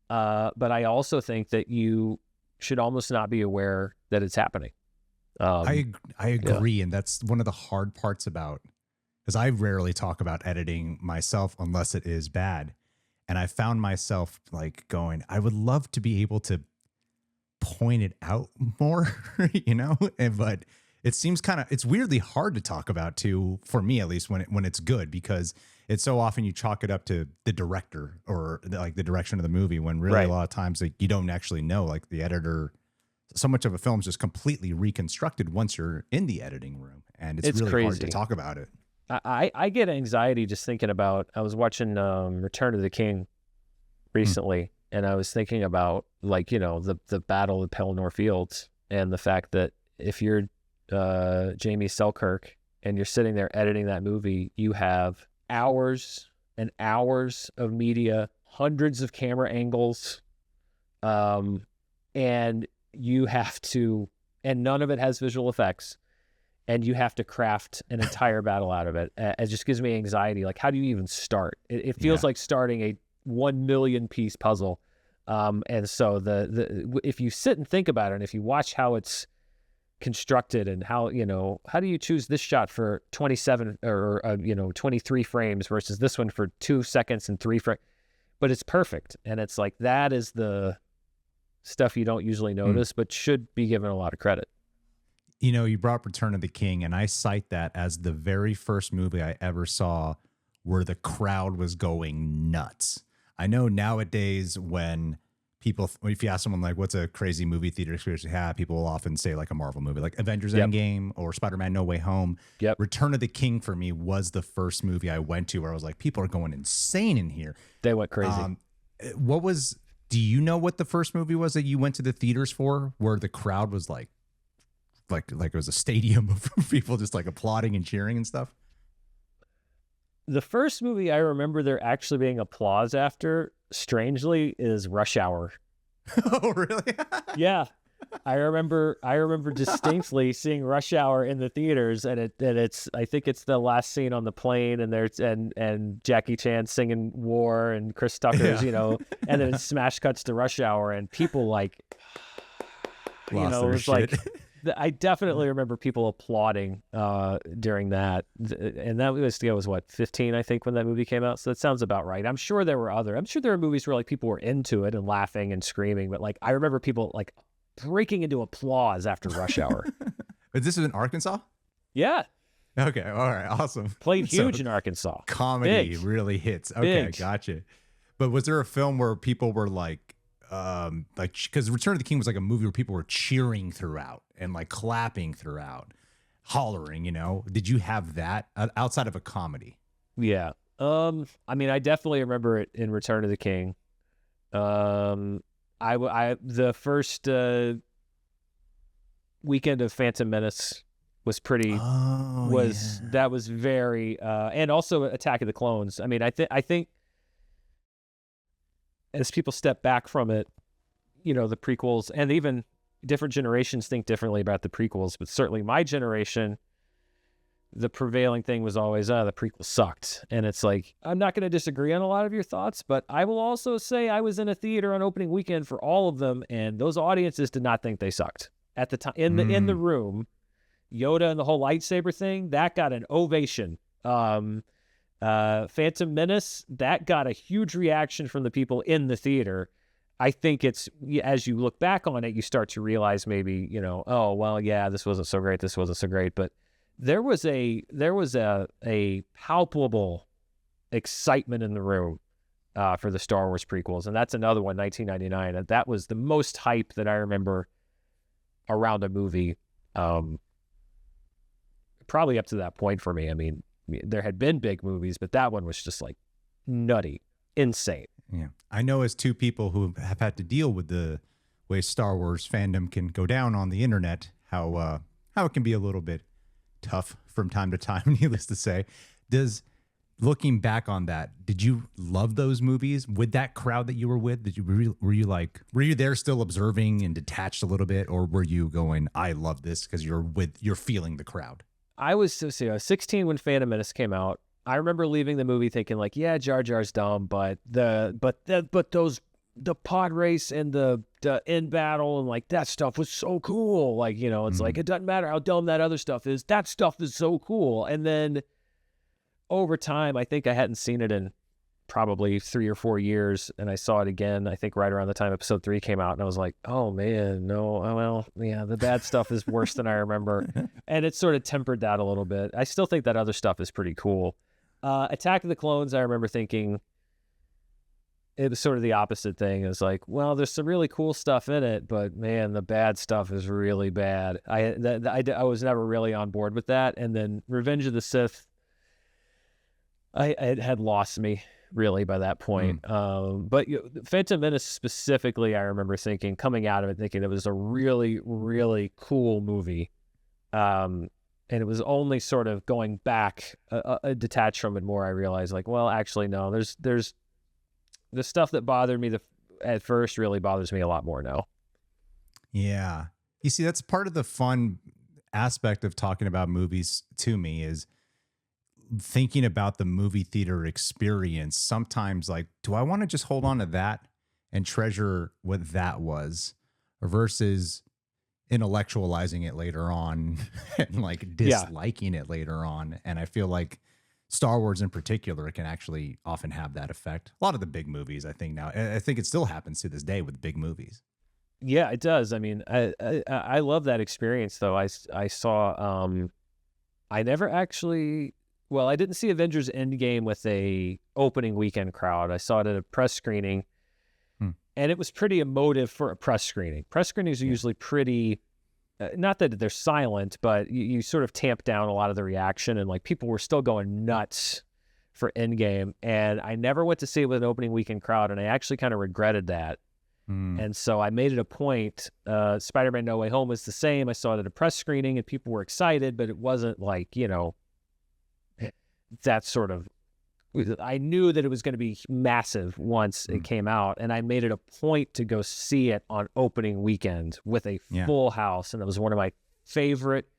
But I also think that you should almost not be aware that it's happening. I agree. And that's one of the hard parts because I rarely talk about editing myself unless it is bad. And I found myself like going, I would love to be able to point it out more, but it seems it's weirdly hard to talk about too, for me at least, when it's good, because it's so often you chalk it up to the director or like the direction of the movie, when really a lot of times like you don't actually know, like the editor. So much of a film is just completely reconstructed once you're in the editing room, and it's really crazy. hard to talk about it. I get anxiety just thinking about, I was watching Return of the King recently, and I was thinking about like, the Battle of Pelennor Fields, and the fact that if you're Jamie Selkirk and you're sitting there editing that movie, you have hours and hours of media, hundreds of camera angles, and you have to, and none of it has visual effects, and you have to craft an entire battle out of it. It just gives me anxiety. Like, how do you even start? It feels like starting a 1 million piece puzzle. And so if you sit and think about it, and if you watch how it's constructed, and how do you choose this shot for 27 or 23 frames versus this one for 2 seconds and 3 frames, but it's perfect. And it's like, that is the stuff you don't usually notice, but should be given a lot of credit. You brought up Return of the King, and I cite that as the very first movie I ever saw where the crowd was going nuts. I know nowadays when if you ask someone like, what's a crazy movie theater experience you have, people will often say like a Marvel movie, like Avengers Endgame or Spider-Man No Way Home. Yep. Return of the King for me was the first movie I went to where I was like, people are going insane in here. They went crazy. Do you know what the first movie was that you went to the theaters for, where the crowd was like it was a stadium of people just like applauding and cheering and stuff? The first movie I remember there actually being applause after, strangely, is Rush Hour. Oh, really? Yeah. I remember distinctly seeing Rush Hour in the theaters, and I think it's the last scene on the plane, and there's and Jackie Chan singing War, and Chris Tucker's, and then it smash cuts to Rush Hour, and people like, Lost it their was shit. like, I definitely remember people applauding during that, and that was what, 15, I think, when that movie came out. So that sounds about right. I'm sure there were movies where like people were into it and laughing and screaming, but like I remember people like breaking into applause after Rush Hour. But this is in Arkansas? Yeah. Okay. All right. Awesome. Played huge in Arkansas. Comedy Big. really hits. Okay. Big. Gotcha. But was there a film where people were like, because Return of the King was like a movie where people were cheering throughout and like clapping throughout, hollering, Did you have that outside of a comedy? Yeah. I mean, I definitely remember it in Return of the King. The first weekend of Phantom Menace was pretty. That was very and also Attack of the Clones. I mean, I think as people step back from it, the prequels, and even different generations think differently about the prequels, but certainly my generation, the prevailing thing was always, the prequels sucked. And it's like, I'm not going to disagree on a lot of your thoughts, but I will also say I was in a theater on opening weekend for all of them, and those audiences did not think they sucked at the time. In the room, Yoda and the whole lightsaber thing, that got an ovation. Phantom Menace, that got a huge reaction from the people in the theater. I think it's, as you look back on it, you start to realize maybe, oh, well, yeah, this wasn't so great. This wasn't so great. But there was a palpable excitement in the room for the Star Wars prequels. And that's another one, 1999. And that was the most hype that I remember around a movie, probably up to that point for me. I mean, there had been big movies, but that one was just like nutty, insane. Yeah. I know as two people who have had to deal with the way Star Wars fandom can go down on the internet, how it can be a little bit tough from time to time, needless to say. Looking back on that, did you love those movies with that crowd that you were with? Were you there still observing and detached a little bit, or were you going, I love this because you're feeling the crowd? I was 16 when Phantom Menace came out. I remember leaving the movie thinking like, yeah, Jar Jar's dumb, but the pod race and the end battle and like that stuff was so cool. Like, it's like, it doesn't matter how dumb that other stuff is. That stuff is so cool. And then over time, I think I hadn't seen it in probably 3 or 4 years, and I saw it again, I think right around the time episode 3 came out, and I was like, oh man, no, well, yeah, the bad stuff is worse than I remember. And it sort of tempered that a little bit. I still think that other stuff is pretty cool. Attack of the Clones, I remember thinking it was sort of the opposite thing. It was like, well, there's some really cool stuff in it, but man, the bad stuff is really bad. I was never really on board with that. And then Revenge of the Sith, it had lost me really by that point. But Phantom Menace specifically, I remember coming out of it thinking it was a really, really cool movie. And it was only sort of going back, detached from it more, I realized like, well, actually, no, there's the stuff that bothered me at first really bothers me a lot more now. Yeah. You see, that's part of the fun aspect of talking about movies to me is thinking about the movie theater experience. Sometimes like, do I want to just hold on to that and treasure what that was versus intellectualizing it later on and like disliking it later on? And I feel like Star Wars in particular can actually often have that effect. A lot of the big movies, I think now, I think it still happens to this day with big movies. Yeah, it does. I mean, I love that experience though. I saw, I never actually, well, I didn't see Avengers Endgame with a opening weekend crowd. I saw it at a press screening, and it was pretty emotive for a press screening. Press screenings are usually pretty, not that they're silent, but you sort of tamp down a lot of the reaction, and like people were still going nuts for Endgame. And I never went to see it with an opening weekend crowd, and I actually kind of regretted that. And so I made it a point. Spider-Man No Way Home was the same. I saw it at a press screening, and people were excited, but it wasn't like, that sort of, I knew that it was going to be massive once it came out, and I made it a point to go see it on opening weekend with a full house, and it was one of my favorite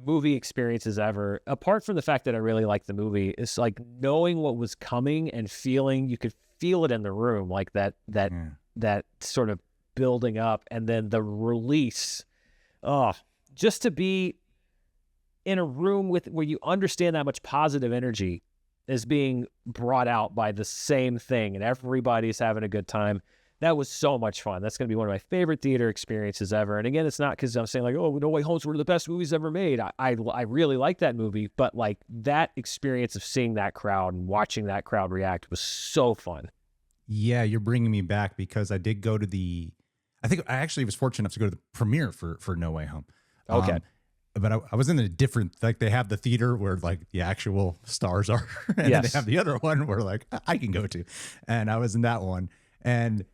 movie experiences ever. Apart from the fact that I really liked the movie, it's like knowing what was coming and you could feel it in the room, like that sort of building up, and then the release. Just to be in a room where you understand that much positive energy is being brought out by the same thing, and everybody's having a good time. That was so much fun. That's going to be one of my favorite theater experiences ever. And again, it's not because I'm saying like, oh, No Way Home's one of the best movies ever made. I really like that movie, but like that experience of seeing that crowd and watching that crowd react was so fun. Yeah, you're bringing me back because I did go to I think I actually was fortunate enough to go to the premiere for No Way Home. Okay. But I was in a different, like they have the theater where like the actual stars are, and then they have the other one where like I can go to, and I was in that one. And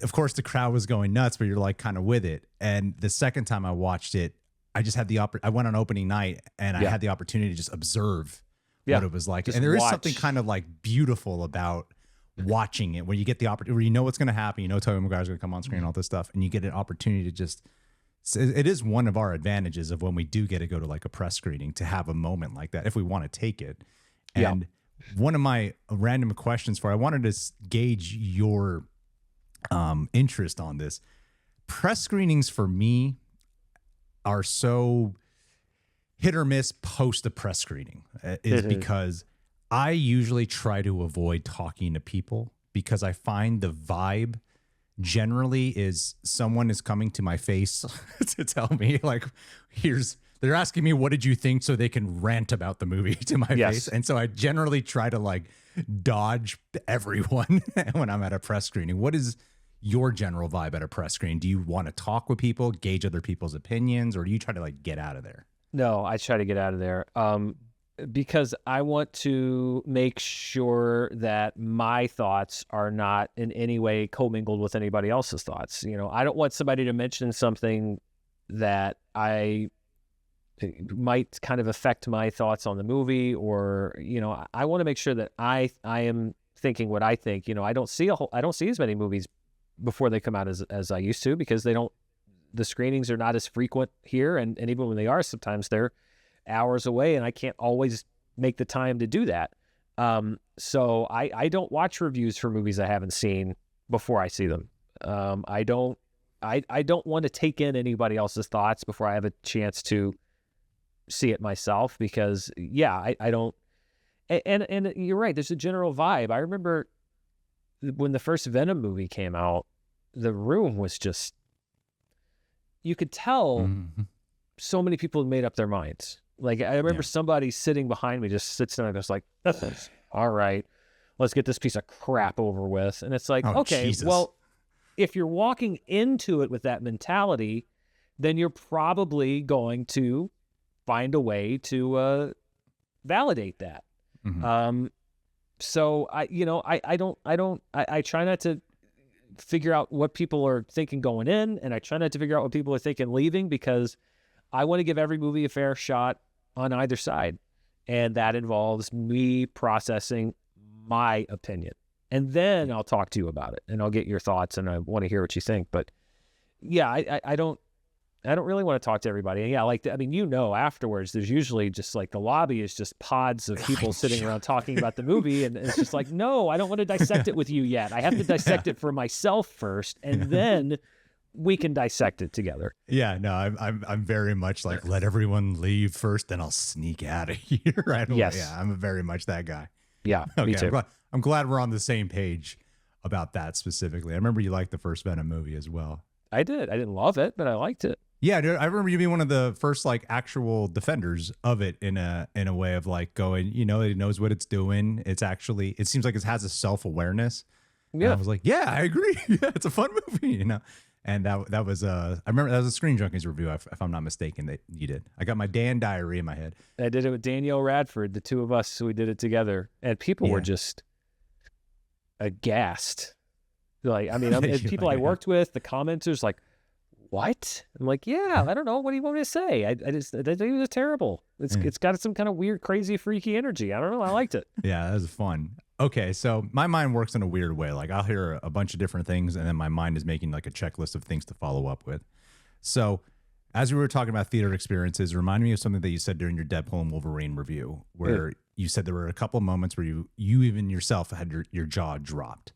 of course the crowd was going nuts, but you're like kind of with it. And the second time I watched it, I just had I went on opening night, and I had the opportunity to just observe what it was like. Just and there is something kind of like beautiful about watching it, where you get the opportunity, where you know what's going to happen, Tobey Maguire's going to come on screen, all this stuff, and you get an opportunity to just. It is one of our advantages of when we do get to go to like a press screening to have a moment like that if we want to take it. And one of my random questions I wanted to gauge your interest on this. Press screenings for me are so hit or miss post the press screening is because I usually try to avoid talking to people because I find the vibe generally is someone is coming to my face to tell me like, they're asking me, what did you think? So they can rant about the movie to my face. And so I generally try to like dodge everyone when I'm at a press screening. What is your general vibe at a press screening? Do you want to talk with people, gauge other people's opinions, or do you try to like get out of there? No, I try to get out of there. Because I want to make sure that my thoughts are not in any way commingled with anybody else's thoughts. You know, I don't want somebody to mention something that I might kind of affect my thoughts on the movie, or, you know, I want to make sure that I am thinking what I think. You know, I don't see as many movies before they come out as I used to, because the screenings are not as frequent here. And even when they are, sometimes they're hours away, and I can't always make the time to do that. So I don't watch reviews for movies I haven't seen before I see them. I don't want to take in anybody else's thoughts before I have a chance to see it myself, because I don't. And you're right. There's a general vibe. I remember when the first Venom movie came out, the room was just, you could tell so many people had made up their minds. Like, I remember somebody sitting behind me just sits down and goes like, all right, let's get this piece of crap over with. And it's like, okay, Jesus. Well, if you're walking into it with that mentality, then you're probably going to find a way to validate that. So I try not to figure out what people are thinking going in, and I try not to figure out what people are thinking leaving, because I want to give every movie a fair shot on either side. And that involves me processing my opinion. And then I'll talk to you about it, and I'll get your thoughts, and I want to hear what you think. But yeah, I don't really want to talk to everybody. And yeah, like, I mean, you know, afterwards, there's usually just like the lobby is just pods of people sitting around talking about the movie. And it's just like, no, I don't want to dissect it with you yet. I have to dissect it for myself first, and then we can dissect it together. Yeah, no, I'm very much like, let everyone leave first, then I'll sneak out of here right away. Yes. Yeah, I'm very much that guy. Yeah, okay, me too. I'm glad we're on the same page about that specifically. I remember you liked the first Venom movie as well. I did. I didn't love it, but I liked it. Yeah, dude, I remember you being one of the first like actual defenders of it in a way of like going, you know, it knows what it's doing. It seems like it has a self-awareness. Yeah. And I was like, yeah, I agree. Yeah, it's a fun movie, you know. And that was I remember that was a Screen Junkies review, if I'm not mistaken, that you did. I got my Dan diary in my head. I did it with Danielle Radford, the two of us, so we did it together, and people were just aghast. Like, I mean, people I worked with, the commenters, like, what? I'm like, yeah, I don't know. What do you want me to say? I think it was terrible. It's got some kind of weird, crazy, freaky energy. I don't know. I liked it. Yeah, that was fun. Okay, so my mind works in a weird way. Like, I'll hear a bunch of different things, and then my mind is making like a checklist of things to follow up with. So as we were talking about theater experiences, it reminded me of something that you said during your Deadpool and Wolverine review, where you said there were a couple of moments where you even yourself had your jaw dropped.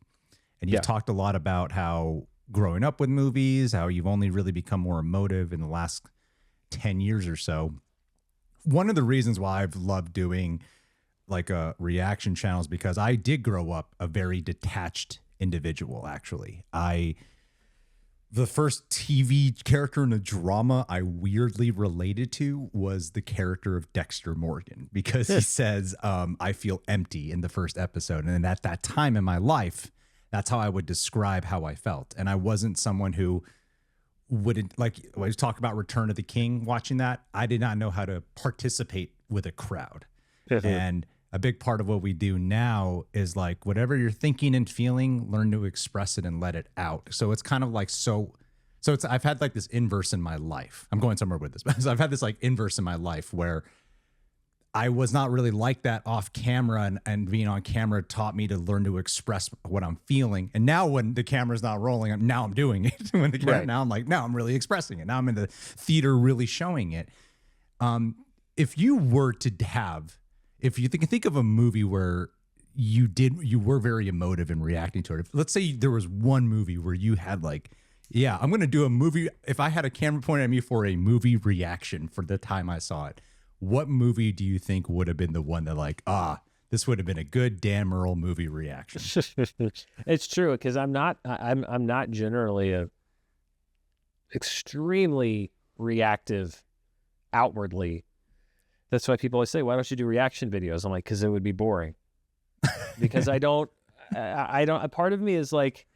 And you talked a lot about how growing up with movies, how you've only really become more emotive in the last 10 years or so. One of the reasons why I've loved doing like a reaction channels, because I did grow up a very detached individual. Actually, the first TV character in a drama I weirdly related to was the character of Dexter Morgan, because he says, I feel empty in the first episode. And at that time in my life, that's how I would describe how I felt. And I wasn't someone who wouldn't, like, when I talk about Return of the King, watching that, I did not know how to participate with a crowd. And a big part of what we do now is like, whatever you're thinking and feeling, learn to express it and let it out. So it's kind of like, I've had like this inverse in my life. I'm going somewhere with this, but I've had this like inverse in my life where I was not really like that off camera, and being on camera taught me to learn to express what I'm feeling. And now when the camera's not rolling, now I'm doing it. Now I'm like, now I'm really expressing it. Now I'm in the theater really showing it. If you were to if you think of a movie where you were very emotive in reacting to it. Let's say there was one movie where you had like, yeah, I'm going to do a movie. If I had a camera pointed at me for a movie reaction for the time I saw it, what movie do you think would have been the one that like, this this would have been a good Dan Murrell movie reaction. It's true, because I'm not generally a extremely reactive outwardly. That's why people always say, why don't you do reaction videos? I'm like, because it would be boring. Because I don't, a part of me is like,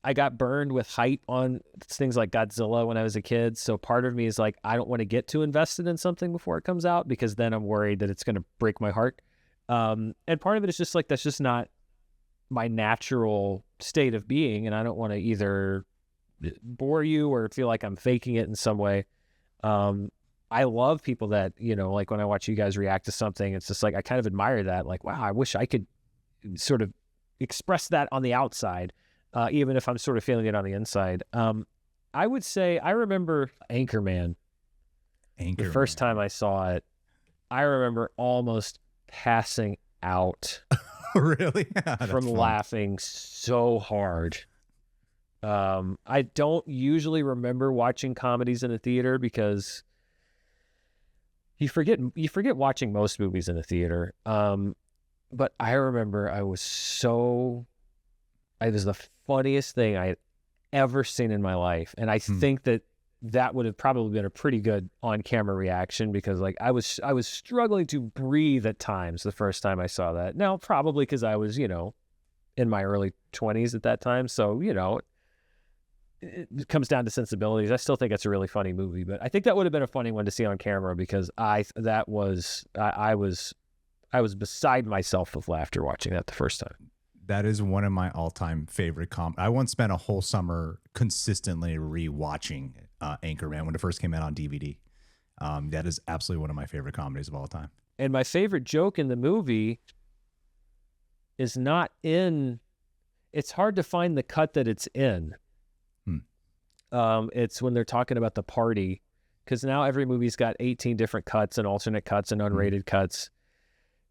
I got burned with hype on things like Godzilla when I was a kid. So part of me is like, I don't want to get too invested in something before it comes out, because then I'm worried that it's going to break my heart. And part of it is just like, that's just not my natural state of being. And I don't want to either bore you or feel like I'm faking it in some way. I love people that, you know, like when I watch you guys react to something, it's just like, I kind of admire that. Like, wow, I wish I could sort of express that on the outside, even if I'm sort of feeling it on the inside. I would say, I remember Anchorman. The first time I saw it, I remember almost passing out. Really? From laughing so hard. I don't usually remember watching comedies in a theater, because you forget watching most movies in a theater. But I remember it was the funniest thing I had ever seen in my life. And I think that would have probably been a pretty good on-camera reaction, because like I was struggling to breathe at times the first time I saw that. Now, probably because I was, you know, in my early 20s at that time. So, you know, it comes down to sensibilities. I still think it's a really funny movie, but I think that would have been a funny one to see on camera, because I was beside myself with laughter watching that the first time. That is one of my all-time favorite I once spent a whole summer consistently rewatching Anchorman when it first came out on DVD. That is absolutely one of my favorite comedies of all time. And my favorite joke in the movie is not in. It's hard to find the cut that it's in. It's when they're talking about the party, because now every movie's got 18 different cuts and alternate cuts and unrated cuts.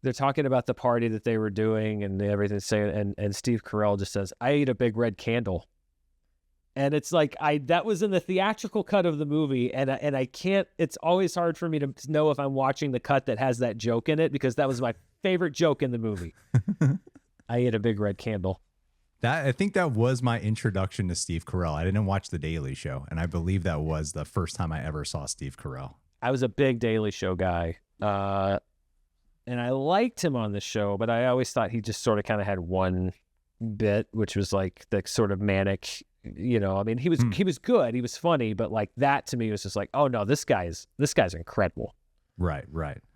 They're talking about the party that they were doing and everything, saying, and Steve Carell just says, "I ate a big red candle." And it's like, that was in the theatrical cut of the movie, and I can't, it's always hard for me to know if I'm watching the cut that has that joke in it, because that was my favorite joke in the movie. I ate a big red candle. I think that was my introduction to Steve Carell. I didn't watch The Daily Show, and I believe that was the first time I ever saw Steve Carell. I was a big Daily Show guy, and I liked him on the show, but I always thought he just sort of kind of had one bit, which was like the sort of manic, you know. I mean, he was good, he was funny, but like that to me was just like, oh no, this guy's incredible. Right.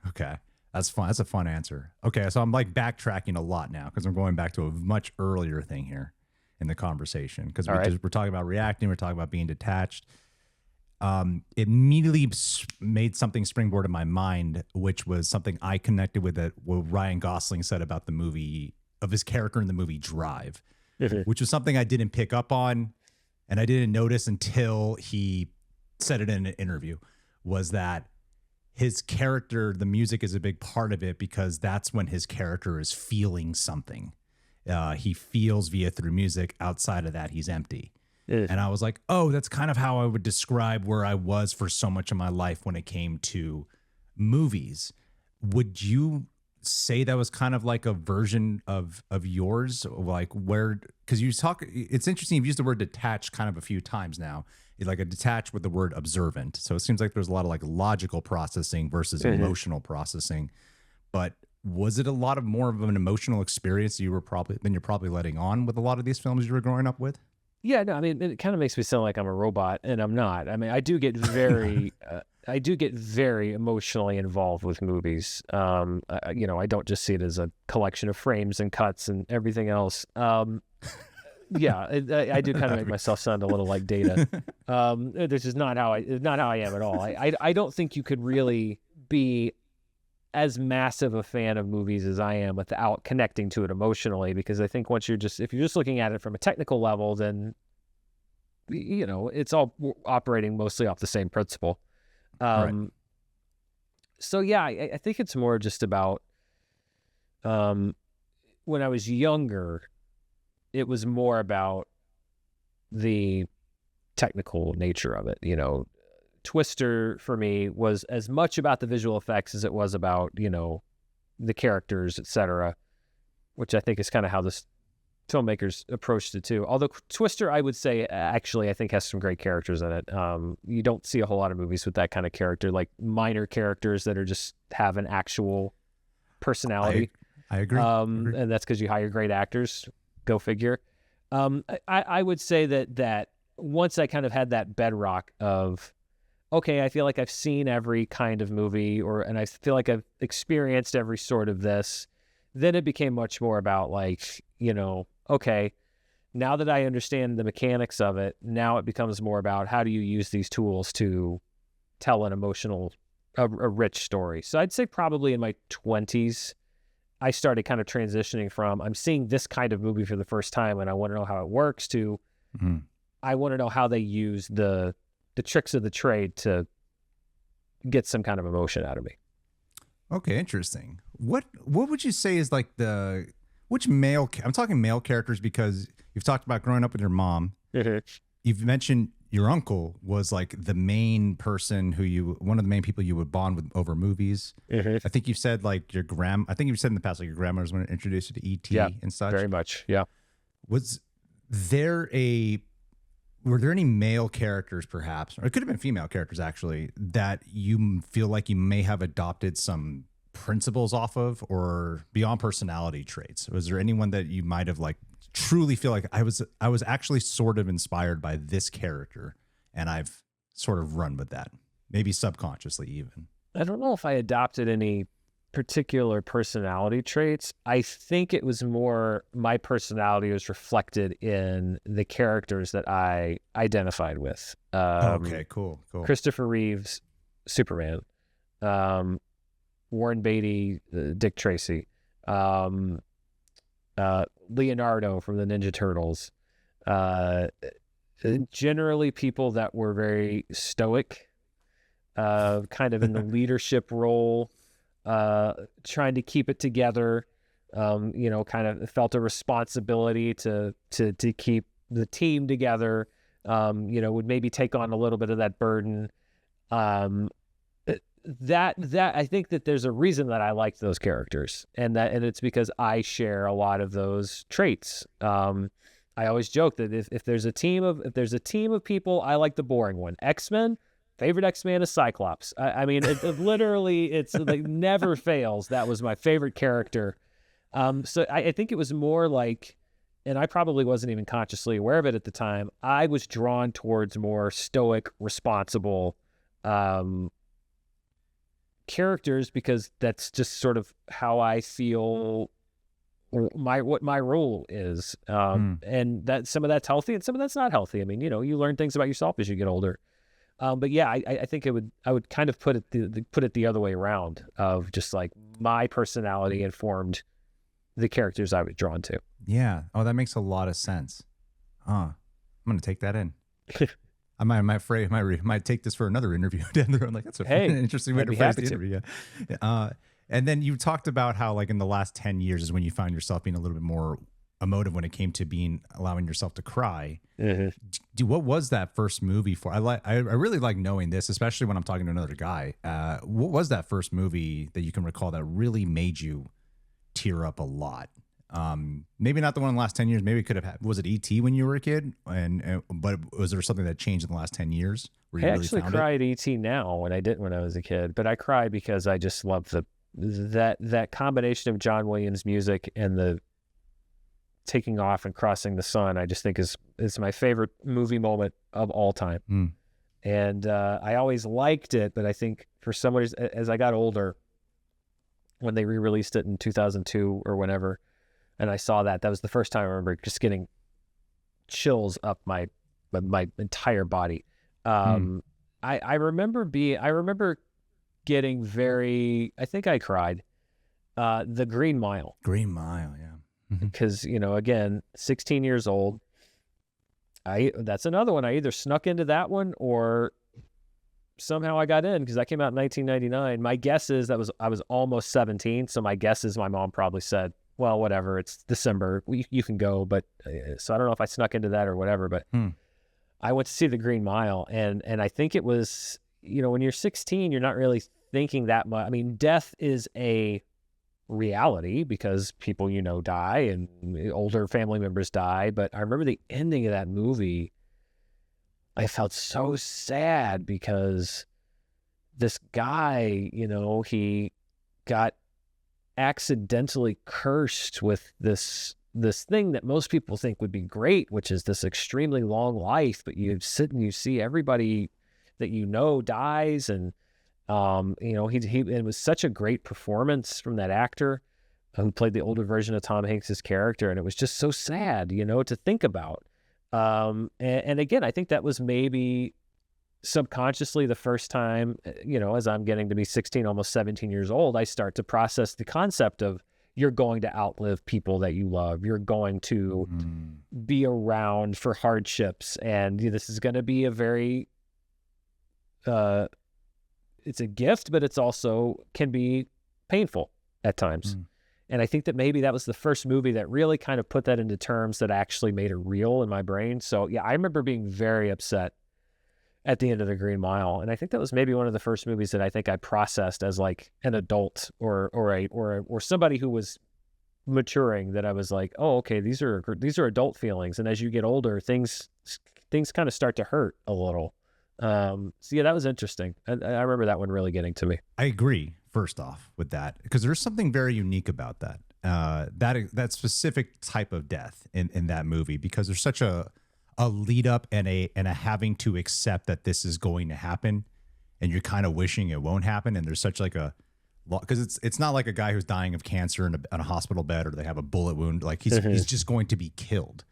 Okay. That's fun. That's a fun answer. Okay, so I'm like backtracking a lot now, because I'm going back to a much earlier thing here in the conversation, because we're talking about reacting, we're talking about being detached. It immediately made something springboard in my mind, which was something I connected with that what Ryan Gosling said about the movie, of his character in the movie Drive, which was something I didn't pick up on and I didn't notice until he said it in an interview, was that his character, the music is a big part of it, because that's when his character is feeling something. He feels through music. Outside of that, he's empty. And I was like, oh, that's kind of how I would describe where I was for so much of my life when it came to movies. Would you say that was kind of like a version of yours? Like where, because you talk, it's interesting, you've used the word detached kind of a few times now. Like a detached with the word observant. So it seems like there's a lot of like logical processing versus emotional processing. But was it a lot of more of an emotional experience you're probably letting on with a lot of these films you were growing up with? Yeah, no, I mean, it kind of makes me sound like I'm a robot, and I'm not. I mean, I do get very, emotionally involved with movies. You know, I don't just see it as a collection of frames and cuts and everything else. Yeah, I do kind of make myself sound a little like Data. This is not how I am at all. I don't think you could really be as massive a fan of movies as I am without connecting to it emotionally, because I think if you're just looking at it from a technical level, then, you know, it's all operating mostly off the same principle. Right. So yeah, I think it's more just about, when I was younger, it was more about the technical nature of it. You know, Twister for me was as much about the visual effects as it was about, you know, the characters, etc., which I think is kind of how this filmmakers approached it too. Although Twister, I would say, actually, I think has some great characters in it. You don't see a whole lot of movies with that kind of character, like minor characters that are just have an actual personality. I agree. And that's because you hire great actors. Go figure. I would say that once I kind of had that bedrock of, okay, I feel like I've seen every kind of movie, and I feel like I've experienced every sort of this, then it became much more about like, okay, now that I understand the mechanics of it, now it becomes more about how do you use these tools to tell an emotional, a rich story. So I'd say probably in my 20s, I started kind of transitioning from I'm seeing this kind of movie for the first time and I want to know how it works to I want to know how they use the tricks of the trade to get some kind of emotion out of me. Okay, interesting. What would you say is like which male, I'm talking male characters because you've talked about growing up with your mom. You've mentioned your uncle was like the main person one of the main people you would bond with over movies. I think you've said like I think you've said in the past like your grandmother's going to introduce you to E.T. and such. Very much, yeah. Were there any male characters perhaps, or it could have been female characters actually, that you feel like you may have adopted some principles off of or beyond personality traits? Was there anyone that you might have like truly feel like I was actually sort of inspired by this character and I've sort of run with that, maybe subconsciously even? I don't know if I adopted any particular personality traits. I think it was more my personality was reflected in the characters that I identified with. Okay, cool. Christopher Reeves, Superman. Warren Beatty, Dick Tracy. Leonardo from the Ninja Turtles. Generally people that were very stoic, kind of in the leadership role, trying to keep it together, kind of felt a responsibility to keep the team together, would maybe take on a little bit of that burden. That I think that there's a reason that I like those characters, and it's because I share a lot of those traits. I always joke that if there's a team of people, I like the boring one. X-Men, favorite X-Man is Cyclops. I mean, it literally, it's like never fails. That was my favorite character. So I think it was more like, and I probably wasn't even consciously aware of it at the time, I was drawn towards more stoic, responsible characters because that's just sort of how I feel what my role is. And that some of that's healthy and some of that's not healthy. I mean, you learn things about yourself as you get older. But yeah, I think I would kind of put it the other way around, of just like my personality informed the characters I was drawn to. Yeah. Oh, that makes a lot of sense. I'm going to take that in. I might take this for another interview down the road. Like, that's an interesting way to phrase the interview. Yeah. And then you talked about how like in the last 10 years is when you found yourself being a little bit more emotive when it came to allowing yourself to cry. What was that first movie for? I really like knowing this, especially when I'm talking to another guy. What was that first movie that you can recall that really made you tear up a lot? Maybe not the one in the last 10 years. Maybe it could have was it E.T. when you were a kid? But was there something that changed in the last 10 years? Where you I actually cried E.T. now, and I didn't when I was a kid. But I cried because I just love that combination of John Williams' music and the taking off and crossing the sun. I just think is my favorite movie moment of all time. And I always liked it, but I think for some reason, as I got older, when they re-released it in 2002 or whenever, and I saw that was the first time I remember just getting chills up my entire body. I remember getting very, I think I cried, the Green Mile. Green Mile, yeah. Because, again, 16 years old, that's another one. I either snuck into that one or somehow I got in, because that came out in 1999. My guess is I was almost 17, so my guess is my mom probably said, well, whatever, it's December, you can go. But so I don't know if I snuck into that or whatever, but I went to see the Green Mile, and I think it was, when you're 16, you're not really thinking that much. I mean, death is a reality because people, die and older family members die. But I remember the ending of that movie, I felt so sad because this guy, he got accidentally cursed with this thing that most people think would be great, which is this extremely long life. But you sit and you see everybody that dies, and it was such a great performance from that actor who played the older version of Tom Hanks's character, and it was just so sad, to think about. And again, I think that was maybe subconsciously the first time, as I'm getting to be 16, almost 17 years old, I start to process the concept of you're going to outlive people that you love. You're going to be around for hardships, and this is going to be a very it's a gift, but it's also can be painful at times. And I think that maybe that was the first movie that really kind of put that into terms that actually made it real in my brain. So yeah, I remember being very upset at the end of The Green Mile. And I think that was maybe one of the first movies that I think I processed as like an adult or somebody who was maturing, that I was like, oh, okay, these are adult feelings. And as you get older, things kind of start to hurt a little. So yeah, that was interesting. I remember that one really getting to me. I agree, first off, with that, because there's something very unique about that. That specific type of death in that movie, because there's such a lead up and a having to accept that this is going to happen, and you're kind of wishing it won't happen. And there's such like a, because it's not like a guy who's dying of cancer in a hospital bed, or they have a bullet wound. Like he's just going to be killed,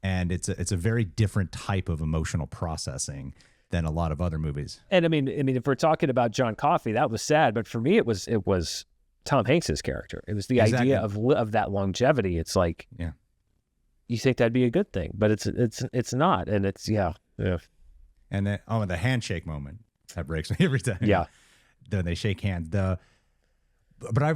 and it's a very different type of emotional processing than a lot of other movies. And I mean, if we're talking about John Coffey, that was sad, but for me, it was Tom Hanks's character. It was the idea of that longevity. It's like, yeah, you think that'd be a good thing, but it's not, and it's yeah. And then the handshake moment that breaks me every time. Yeah, then they shake hands. But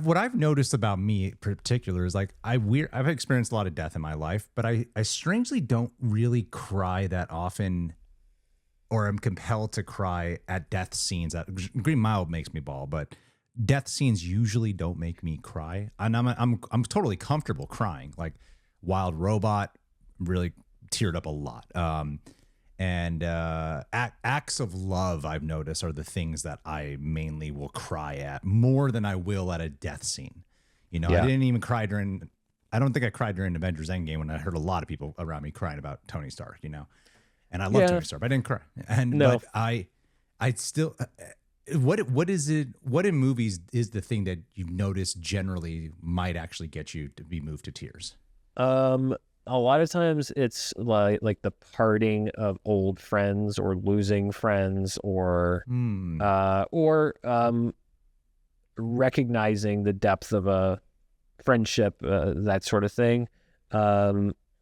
what I've noticed about me in particular is like I've experienced a lot of death in my life, but I strangely don't really cry that often, or am compelled to cry at death scenes. Green Mile makes me bawl, but death scenes usually don't make me cry. And I'm totally comfortable crying. Like Wild Robot really teared up a lot. And acts of love, I've noticed, are the things that I mainly will cry at more than I will at a death scene. Yeah. I didn't even cry I don't think I cried during Avengers Endgame when I heard a lot of people around me crying about Tony Stark, And I love Tony Stark, but I didn't cry. But I still, what is it? What in movies is the thing that you notice generally might actually get you to be moved to tears? A lot of times it's like the parting of old friends, or losing friends, or recognizing the depth of a friendship, that sort of thing.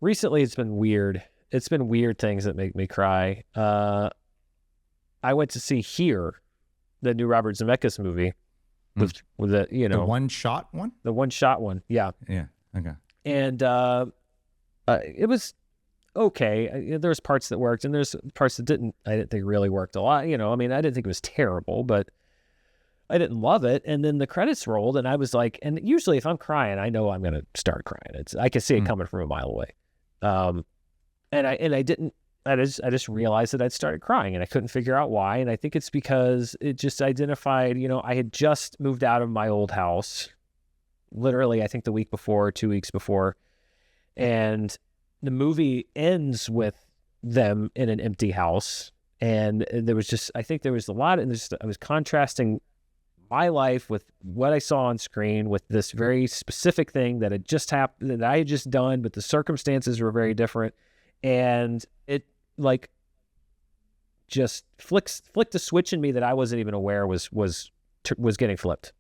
Recently, it's been weird. It's been weird things that make me cry. I went to see Here, the new Robert Zemeckis movie, with the the one-shot one? The one-shot one, yeah. Yeah, okay. And it was okay. There's parts that worked, and there's parts that didn't. I didn't think really worked a lot. I didn't think it was terrible, but I didn't love it. And then the credits rolled, and I was like, and usually if I'm crying, I know I'm going to start crying. I can see it coming from a mile away. And I didn't. I just realized that I'd started crying, and I couldn't figure out why. And I think it's because it just identified. I had just moved out of my old house, literally, I think the week before, 2 weeks before. And the movie ends with them in an empty house. And there was I think there was a lot, and I was contrasting my life with what I saw on screen with this very specific thing that had just happened, that I had just done, but the circumstances were very different. And it like just flicked a switch in me that I wasn't even aware was getting flipped.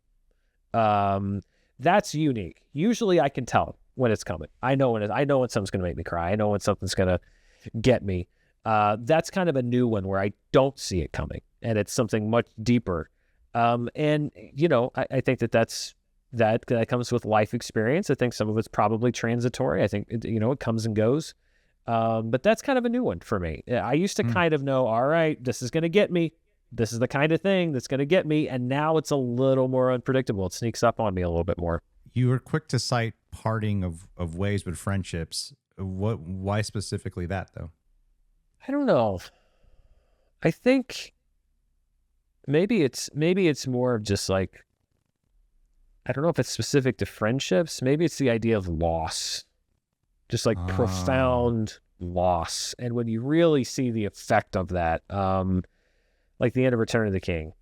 That's unique. Usually I can tell when it's coming. I know when something's going to make me cry. I know when something's going to get me. That's kind of a new one where I don't see it coming, and it's something much deeper. And I think that comes with life experience. I think some of it's probably transitory. I think it comes and goes. But that's kind of a new one for me. I used to kind of know, all right, this is going to get me. This is the kind of thing that's going to get me. And now it's a little more unpredictable. It sneaks up on me a little bit more. You were quick to cite parting of ways with friendships. Why specifically that though? I don't know. I think maybe it's more of just like, I don't know if it's specific to friendships. Maybe it's the idea of loss, just like profound loss. And when you really see the effect of that, like the end of Return of the King,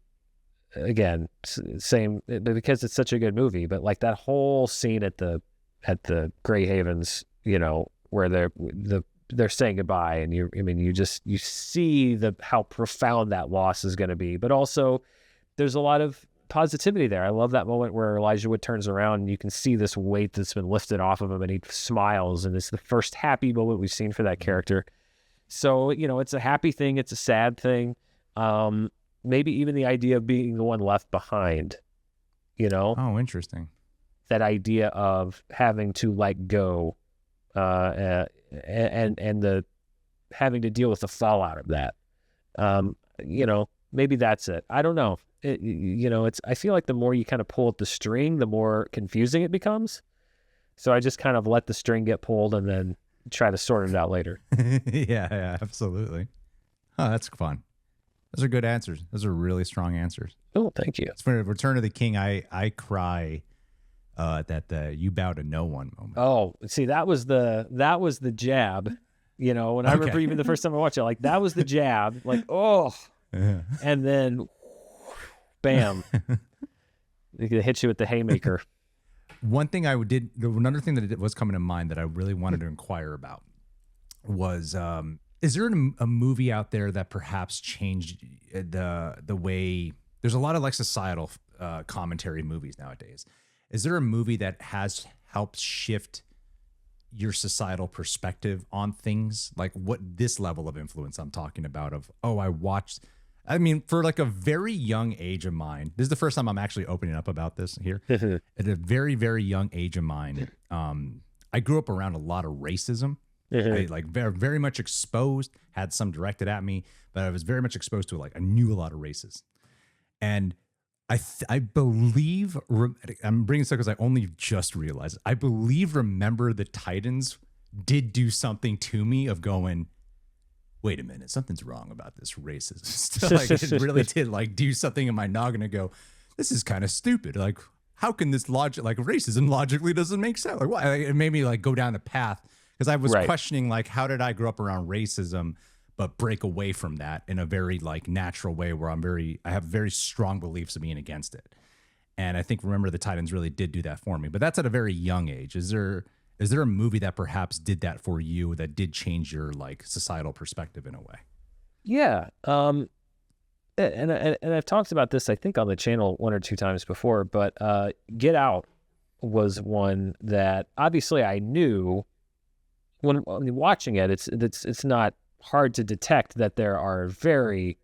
again, same, because it's such a good movie, but like that whole scene at the Grey Havens, you know, where they're saying goodbye, and you see how profound that loss is going to be, but also there's a lot of positivity there. I love that moment where Elijah Wood turns around and you can see this weight that's been lifted off of him, and he smiles, and it's the first happy moment we've seen for that character. So, you know, it's a happy thing, it's a sad thing. Maybe even the idea of being the one left behind, you know? Oh, interesting. That idea of having to let go, and the having to deal with the fallout of that. You know, maybe that's it. I don't know. I feel like the more you kind of pull at the string, the more confusing it becomes. So I just kind of let the string get pulled and then try to sort it out later. Yeah, absolutely. Oh, that's fun. Those are good answers. Those are really strong answers. Oh, thank you. For Return of the King, I cry at the "you bow to no one" moment. Oh, see, that was the jab. You know, when I remember even the first time I watched it, like that was the jab. Like, oh, and then, bam, it hits you with the haymaker. One thing another thing that was coming to mind that I really wanted to inquire about was, is there a movie out there that perhaps changed the way? There's a lot of like societal commentary movies nowadays. Is there a movie that has helped shift your societal perspective on things? Like what this level of influence I'm talking about of, for like a very young age of mine, this is the first time I'm actually opening up about this here. At a very, very young age of mine, I grew up around a lot of racism. I like very, very much exposed, had some directed at me, but I was very much exposed to it. Like I knew a lot of races. And I believe, I'm bringing this up because I only just realized, I believe Remember the Titans did do something to me of going, wait a minute, something's wrong about this racism. Like it really did like do something in my noggin and go, this is kind of stupid. Like, how can this racism logically doesn't make sense? Like, why? It made me like go down the path because I was questioning like, how did I grow up around racism, but break away from that in a very like natural way where I have very strong beliefs of being against it. And I think Remember the Titans really did do that for me, but that's at a very young age. Is there a movie that perhaps did that for you, that did change your like societal perspective in a way? Yeah. And I've talked about this, I think, on the channel one or two times before, but Get Out was one that obviously I knew when watching it. It's not hard to detect that there are very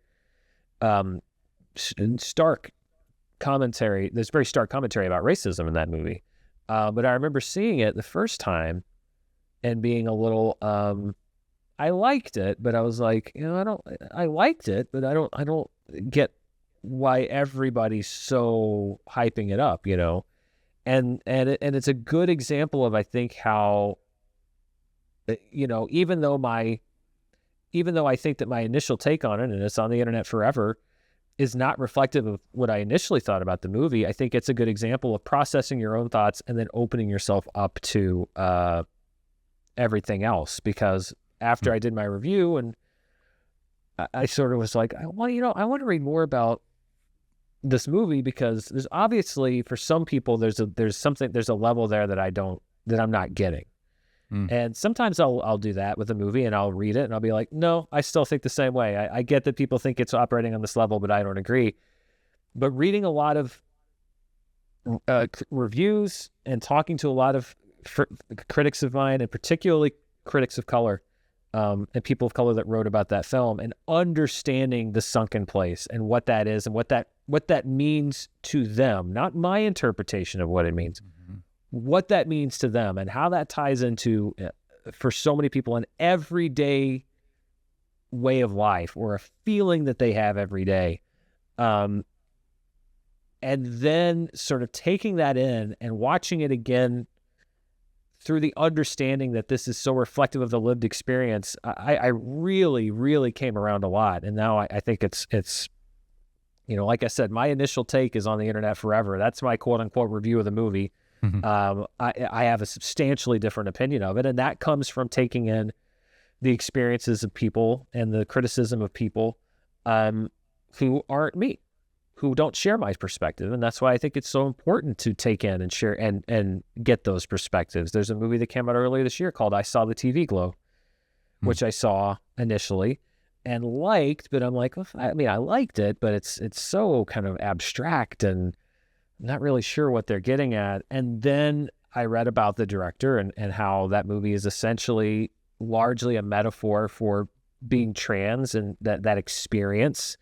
stark commentary. There's very stark commentary about racism in that movie. But I remember seeing it the first time and being a little, I liked it, but I was like, I liked it, but I don't get why everybody's so hyping it up, you know? And it's a good example of, I think, how, you know, even though I think that my initial take on it, and it's on the internet forever, is not reflective of what I initially thought about the movie, I think it's a good example of processing your own thoughts and then opening yourself up to everything else. Because after I did my review, and I sort of was like, I want to read more about this movie, because there's obviously, for some people, there's a level there that I'm not getting. And sometimes I'll do that with a movie, and I'll read it and I'll be like, no, I still think the same way. I get that people think it's operating on this level, but I don't agree. But reading a lot of reviews and talking to a lot of critics of mine, and particularly critics of color, and people of color that wrote about that film, and understanding the sunken place and what that is and what that means to them, not my interpretation of what it means. What that means to them and how that ties into, for so many people, an everyday way of life or a feeling that they have every day. And then sort of taking that in and watching it again through the understanding that this is so reflective of the lived experience, I really, really came around a lot. And now I think it's, you know, like I said, my initial take is on the internet forever. That's my quote unquote review of the movie. I have a substantially different opinion of it. And that comes from taking in the experiences of people and the criticism of people who aren't me, who don't share my perspective. And that's why I think it's so important to take in and share and get those perspectives. There's a movie that came out earlier this year called I Saw the TV Glow, which I saw initially and liked, but I'm like, well, I mean, I liked it, but it's so kind of abstract and I'm not really sure what they're getting at. And then I read about the director and how that movie is essentially largely a metaphor for being trans and that experience.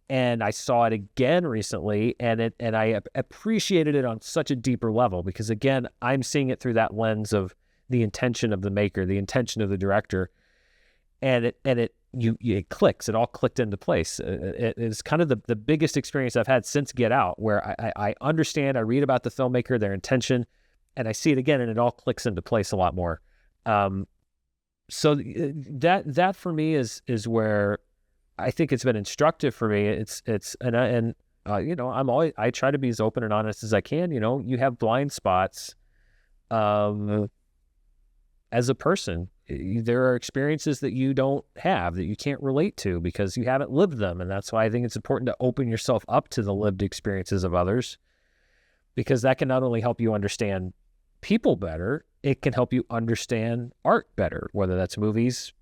And I saw it again recently, and I appreciated it on such a deeper level because, again, I'm seeing it through that lens of the intention of the maker, the intention of the director, and it clicks. It all clicked into place. It is kind of the biggest experience I've had since Get Out, where I understand, I read about the filmmaker, their intention, and I see it again, and it all clicks into place a lot more. So that for me is where I think it's been instructive for me. You know, I try to be as open and honest as I can. You know, you have blind spots as a person. There are experiences that you don't have, that you can't relate to because you haven't lived them. And that's why I think it's important to open yourself up to the lived experiences of others, because that can not only help you understand people better, it can help you understand art better, whether that's movies,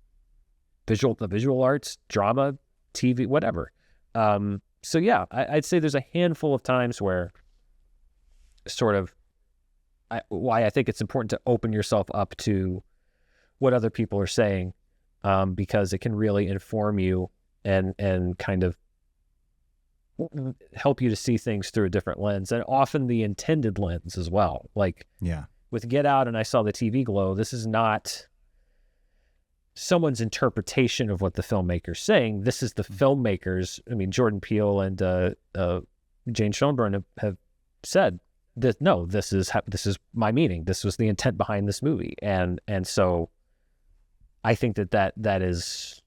the visual arts, drama, TV, whatever. So yeah, I'd say there's a handful of times where sort of why I think it's important to open yourself up to what other people are saying, because it can really inform you and kind of help you to see things through a different lens, and often the intended lens as well. Like with Get Out and I Saw the TV Glow, this is not someone's interpretation of what the filmmaker's saying. This is the filmmakers. I mean, Jordan Peele and Jane Schoenbrunn have said that, no, this is my meaning. This was the intent behind this movie. And so I think that is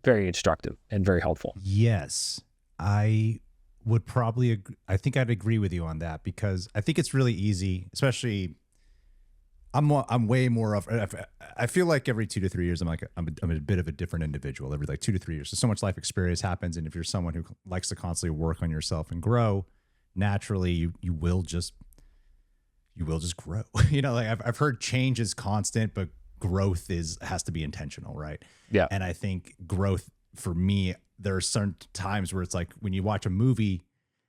very instructive and very helpful. Yes, I would probably I think I'd agree with you on that, because I think it's really easy, especially I'm way more of, I feel like every 2 to 3 years, I'm a bit of a different individual every like 2 to 3 years. So much life experience happens. And if you're someone who likes to constantly work on yourself and grow, naturally you will just grow. You know, like I've heard change is constant, but growth has to be intentional. Right. Yeah. And I think growth for me, there are certain times where it's like when you watch a movie,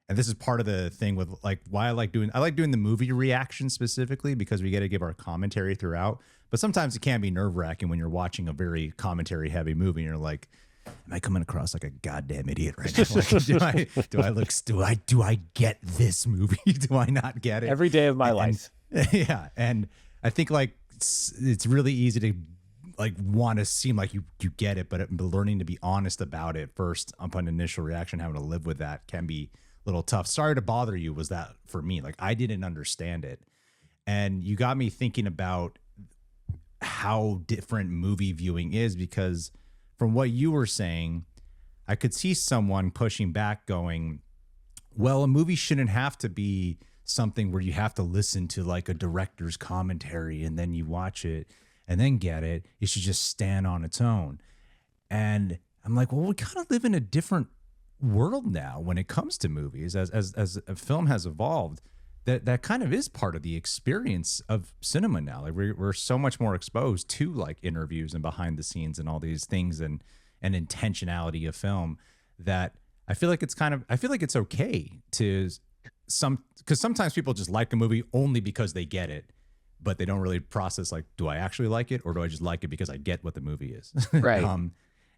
and this is part of the thing with like why I like doing the movie reaction specifically, because we get to give our commentary throughout. But sometimes it can be nerve wracking when you're watching a very commentary heavy movie and you're like, am I coming across like a goddamn idiot right now? Like, do I get this movie? Do I not get it? Every day of my life. Yeah. And I think like it's really easy to like want to seem like you get it, but learning to be honest about it first upon initial reaction, having to live with that can be little tough. Sorry to bother you was that for me. Like I didn't understand it. And you got me thinking about how different movie viewing is, because from what you were saying, I could see someone pushing back going, well, a movie shouldn't have to be something where you have to listen to like a director's commentary and then you watch it and then get it. It should just stand on its own. And I'm like, well, we kind of live in a different world now when it comes to movies, as a film has evolved, that kind of is part of the experience of cinema now. Like we're so much more exposed to like interviews and behind the scenes and all these things and intentionality of film, that I feel like it's okay to because sometimes people just like a movie only because they get it, but they don't really process like, do I actually like it, or do I just like it because I get what the movie is? Right.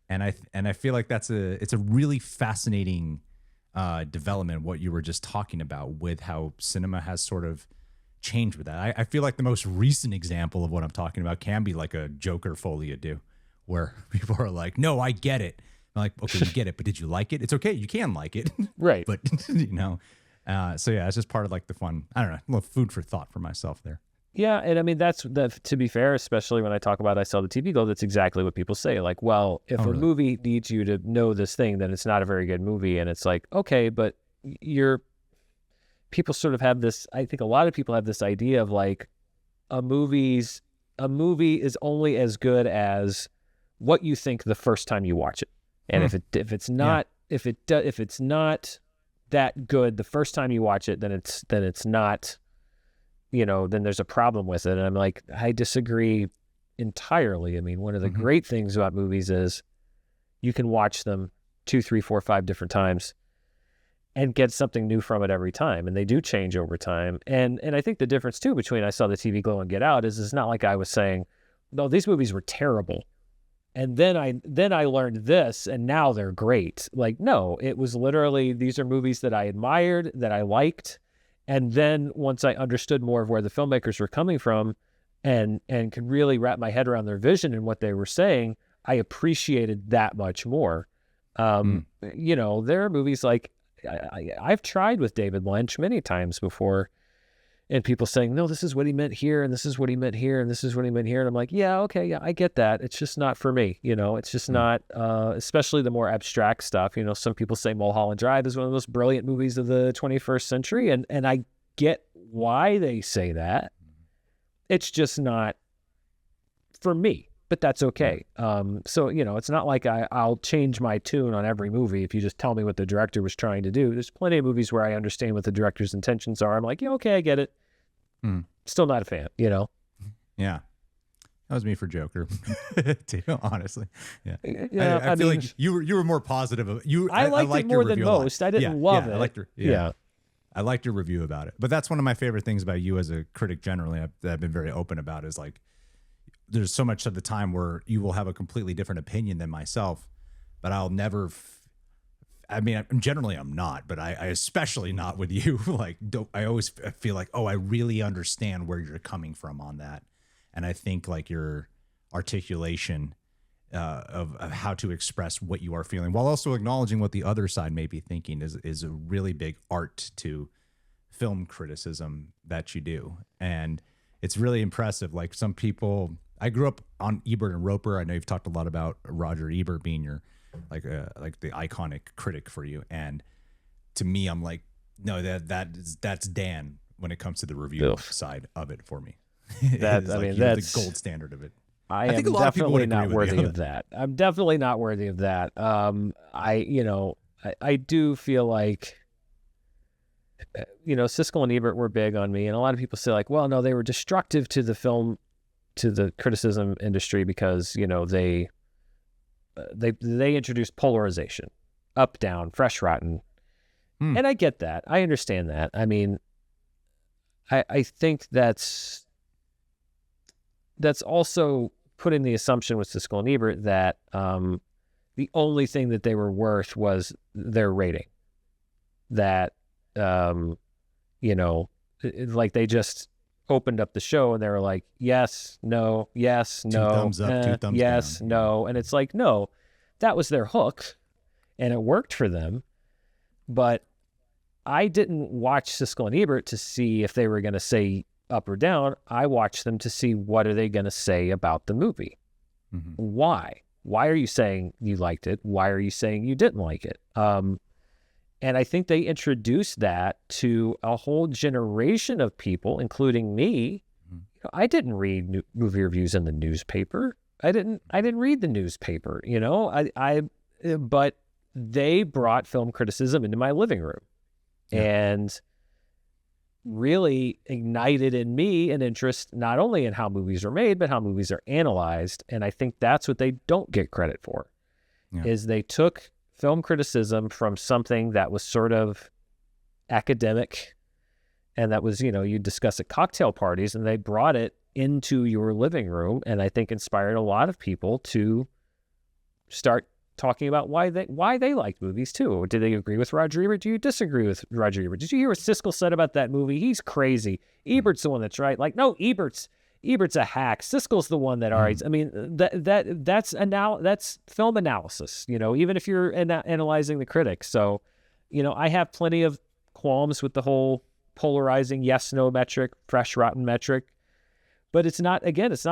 And I feel like it's a really fascinating development, what you were just talking about with how cinema has sort of changed with that. I feel like the most recent example of what I'm talking about can be like a Joker folie ado, where people are like, no, I get it. I'm like, okay, you get it, but did you like it? It's okay, you can like it. Right. But, you know, So yeah, it's just part of like the fun. I don't know, a little food for thought for myself there. Yeah, and I mean to be fair, especially when I talk about I Saw the TV Glow, that's exactly what people say. Like, well, if a movie needs you to know this thing, then it's not a very good movie. And it's like, okay, but people sort of have this. I think a lot of people have this idea of like a movie is only as good as what you think the first time you watch it. And if it's not that good the first time you watch it, then it's not. Then there's a problem with it. And I'm like, I disagree entirely. I mean, one of the great things about movies is you can watch them 2, 3, 4, 5 different times and get something new from it every time. And they do change over time. And I think the difference too between I Saw the TV Glow and Get Out is it's not like I was saying, no, these movies were terrible. And then I learned this and now they're great. Like, no, it was literally, these are movies that I admired, that I liked. And then once I understood more of where the filmmakers were coming from and could really wrap my head around their vision and what they were saying, I appreciated that much more. There are movies like I've tried with David Lynch many times before, and people saying, no, this is what he meant here, and this is what he meant here, and this is what he meant here. And I'm like, yeah, okay, yeah, I get that. It's just not for me. It's just not, especially the more abstract stuff. Some people say Mulholland Drive is one of the most brilliant movies of the 21st century. And I get why they say that. It's just not for me, but that's okay. So, it's not like I'll change my tune on every movie if you just tell me what the director was trying to do. There's plenty of movies where I understand what the director's intentions are. I'm like, yeah, okay, I get it. Still not a fan, Yeah. That was me for Joker, too, honestly. Yeah. I feel mean, like you were more positive. I liked it more than most. I didn't love it. I liked your review about it. But that's one of my favorite things about you as a critic generally that I've been very open about is like, there's so much of the time where you will have a completely different opinion than myself, but I'll never. Generally I'm not, but I especially not with you. Like, I always feel like, oh, I really understand where you're coming from on that, and I think like your articulation of how to express what you are feeling while also acknowledging what the other side may be thinking is a really big art to film criticism that you do, and it's really impressive. Like some people. I grew up on Ebert and Roper. I know you've talked a lot about Roger Ebert being your like the iconic critic for you, and to me, I'm like, no, that's Dan when it comes to the review side of it for me. That's the gold standard of it. I think a lot of people would not worthy of that. I'm definitely not worthy of that. I do feel like. Siskel and Ebert were big on me, and a lot of people say like, well, no, they were destructive to the film. To the criticism industry because they introduced polarization, up, down, fresh, rotten, and I get that. I understand that. I mean, I think that's also putting the assumption with Siskel and Ebert that the only thing that they were worth was their rating. That like they just opened up the show and they were like, yes, no, yes, no, 2 thumbs up, 2 thumbs yes, down. no. And it's like, no, that was their hook and it worked for them. But I didn't watch Siskel and Ebert to see if they were going to say up or down. I watched them to see what are they going to say about the movie. Why are you saying you liked it? Why are you saying you didn't like it? And I think they introduced that to a whole generation of people, including me. I didn't read movie reviews in the newspaper. I didn't read the newspaper. But they brought film criticism into my living room, and really ignited in me an interest not only in how movies are made, but how movies are analyzed. And I think that's what they don't get credit for, is they took film criticism from something that was sort of academic and that was, you discuss at cocktail parties, and they brought it into your living room, and I think inspired a lot of people to start talking about why they liked movies too. Did they agree with Roger Ebert? Do you disagree with Roger Ebert? Did you hear what Siskel said about that movie? He's crazy. Ebert's the one that's right. Like, no, Ebert's a hack. Siskel's the one that alright. I mean, that's film analysis, even if you're analyzing the critics. So, I have plenty of qualms with the whole polarizing yes/no metric, fresh rotten metric. But it's not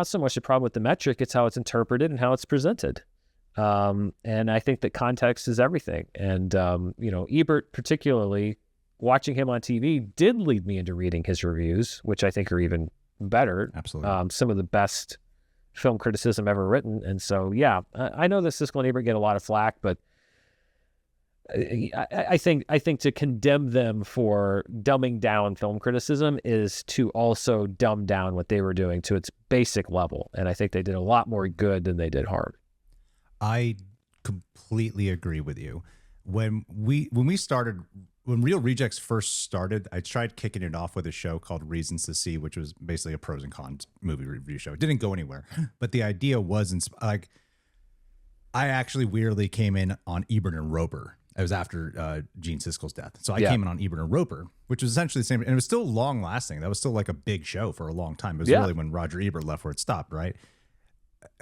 so much a problem with the metric, it's how it's interpreted and how it's presented. And I think that context is everything. And, Ebert, particularly, watching him on TV did lead me into reading his reviews, which I think are even better. Absolutely. Some of the best film criticism ever written. And so, yeah, I know that Siskel and Ebert get a lot of flack, but I think to condemn them for dumbing down film criticism is to also dumb down what they were doing to its basic level. And I think they did a lot more good than they did harm. I completely agree with you. When Real Rejects first started, I tried kicking it off with a show called Reasons to See, which was basically a pros and cons movie review show. It didn't go anywhere, but the idea was I actually weirdly came in on Ebert and Roper. It was after Gene Siskel's death. So I came in on Ebert and Roper, which was essentially the same. And it was still long lasting. That was still like a big show for a long time. It was really when Roger Ebert left where it stopped, right?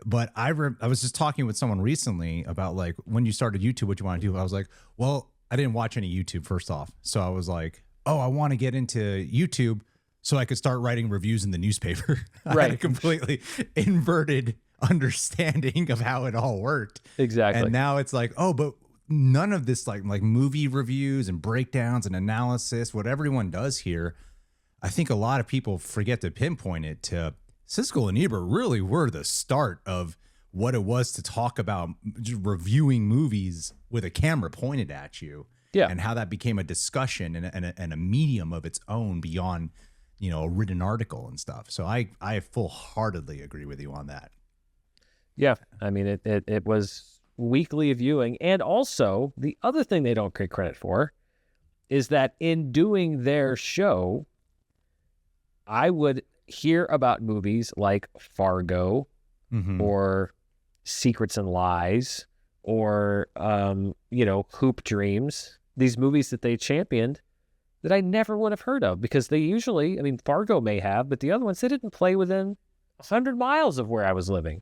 But I was just talking with someone recently about like when you started YouTube, what you want to do. I was like, well, I didn't watch any YouTube first off. So I was like, oh, I want to get into YouTube so I could start writing reviews in the newspaper. I had a completely inverted understanding of how it all worked. Exactly. And now it's like, oh, but none of this like movie reviews and breakdowns and analysis, what everyone does here, I think a lot of people forget to pinpoint it to Siskel and Ebert really were the start of what it was to talk about just reviewing movies with a camera pointed at you. Yeah. And how that became a discussion and a medium of its own beyond, a written article and stuff. So I full-heartedly agree with you on that. Yeah. I mean, it was weekly viewing. And also, the other thing they don't get credit for is that in doing their show, I would hear about movies like Fargo or Secrets and Lies or, Hoop Dreams, these movies that they championed that I never would have heard of because they usually, Fargo may have, but the other ones, they didn't play within 100 miles of where I was living.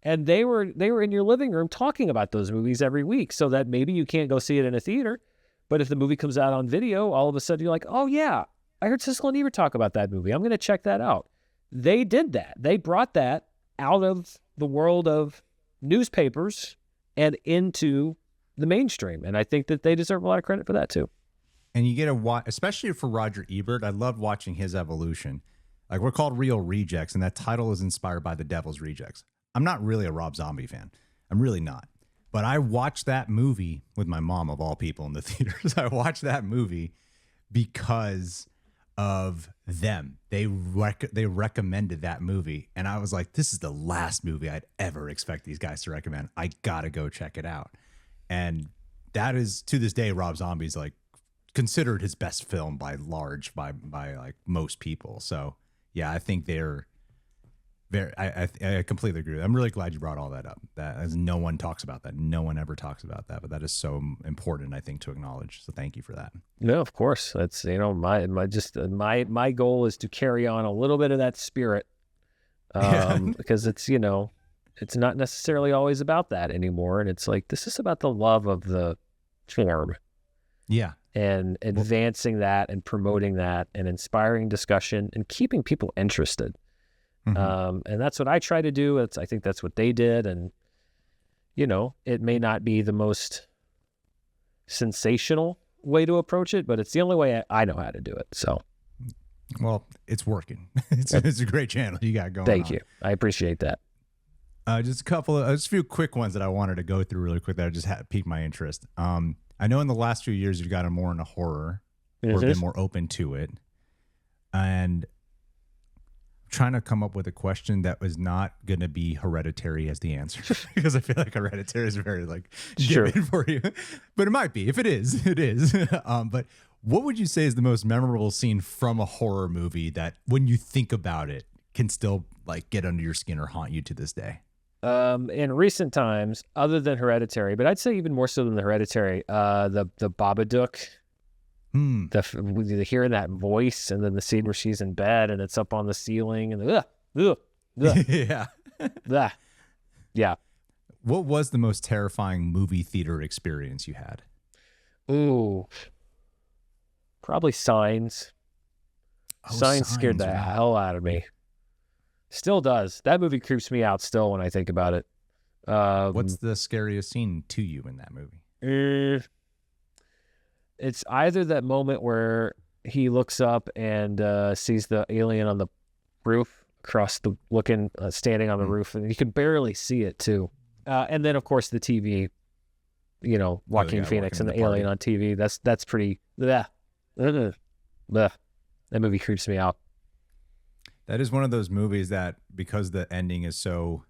And they were in your living room talking about those movies every week so that maybe you can't go see it in a theater. But if the movie comes out on video, all of a sudden you're like, oh yeah, I heard Siskel and Ebert talk about that movie. I'm going to check that out. They did that. They brought that out of the world of newspapers and into the mainstream. And I think that they deserve a lot of credit for that too. And you get especially for Roger Ebert, I loved watching his evolution. Like we're called Real Rejects, and that title is inspired by The Devil's Rejects. I'm not really a Rob Zombie fan. I'm really not. But I watched that movie with my mom, of all people, in the theaters. I watched that movie because of them. They recommended that movie. And I was like, this is the last movie I'd ever expect these guys to recommend. I got to go check it out. And that is, to this day, Rob Zombie's like considered his best film by like most people. So yeah, I think they're very, I completely agree. I'm really glad you brought all that up. That as no one talks about that. No one ever talks about that, but that is so important, I think, to acknowledge. So thank you for that. No, of course. That's, my goal is to carry on a little bit of that spirit. Because it's, it's not necessarily always about that anymore. And it's like, this is about the love of the form. Yeah. And advancing that and promoting that and inspiring discussion and keeping people interested. And that's what I try to do. I think that's what they did. And, it may not be the most sensational way to approach it, but it's the only way I know how to do it. So, well, it's working. It's a great channel you got going. Thank you. I appreciate that. Just a few quick ones that I wanted to go through really quick that just piqued my interest. I know in the last few years you've gotten more into horror or been more open to it. And trying to come up with a question that was not going to be Hereditary as the answer because I feel like Hereditary is very given for you, but it might be. If it is, it is. But what would you say is the most memorable scene from a horror movie that when you think about it can still get under your skin or haunt you to this day? In recent times, other than Hereditary, but I'd say even more so than the Hereditary, the Babadook. The hearing that voice and then the scene where she's in bed and it's up on the ceiling and yeah. What was the most terrifying movie theater experience you had? Ooh, Probably Signs. Signs scared the hell out of me. Still does. That movie creeps me out still when I think about it. What's the scariest scene to you in that movie? It's either that moment where he looks up and sees the alien on the roof standing on the roof, and you can barely see it too. And then of course the TV, Joaquin Phoenix and the alien on TV. That's pretty. Bleh. Bleh. That movie creeps me out. That is one of those movies that, because the ending is so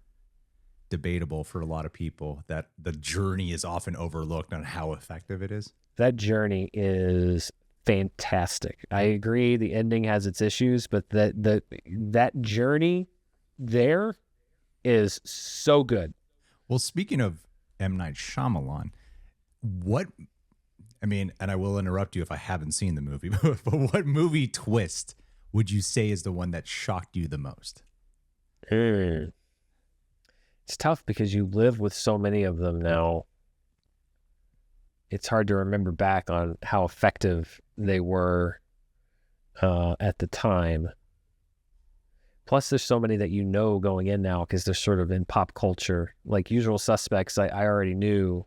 debatable for a lot of people, that the journey is often overlooked on how effective it is. That journey is fantastic. I agree. The ending has its issues, but that journey there is so good. Well, speaking of M. Night Shyamalan, and I will interrupt you if I haven't seen the movie, but what movie twist would you say is the one that shocked you the most? It's tough because you live with so many of them now. It's hard to remember back on how effective they were at the time. Plus, there's so many that going in now because they're sort of in pop culture. Like Usual Suspects, I already knew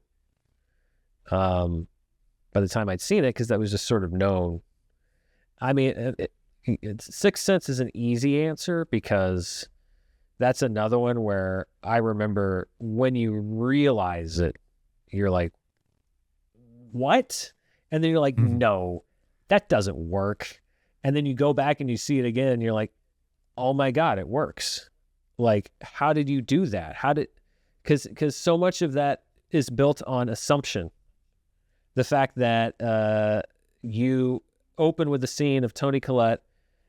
by the time I'd seen it because that was just sort of known. I mean, Sixth Sense is an easy answer because that's another one where I remember when you realize it, you're like, what? And then you're like, no, that doesn't work. And then you go back and you see it again and you're like, oh my God, it works. Like, how did you do that? Because so much of that is built on assumption. The fact that you open with the scene of Toni Collette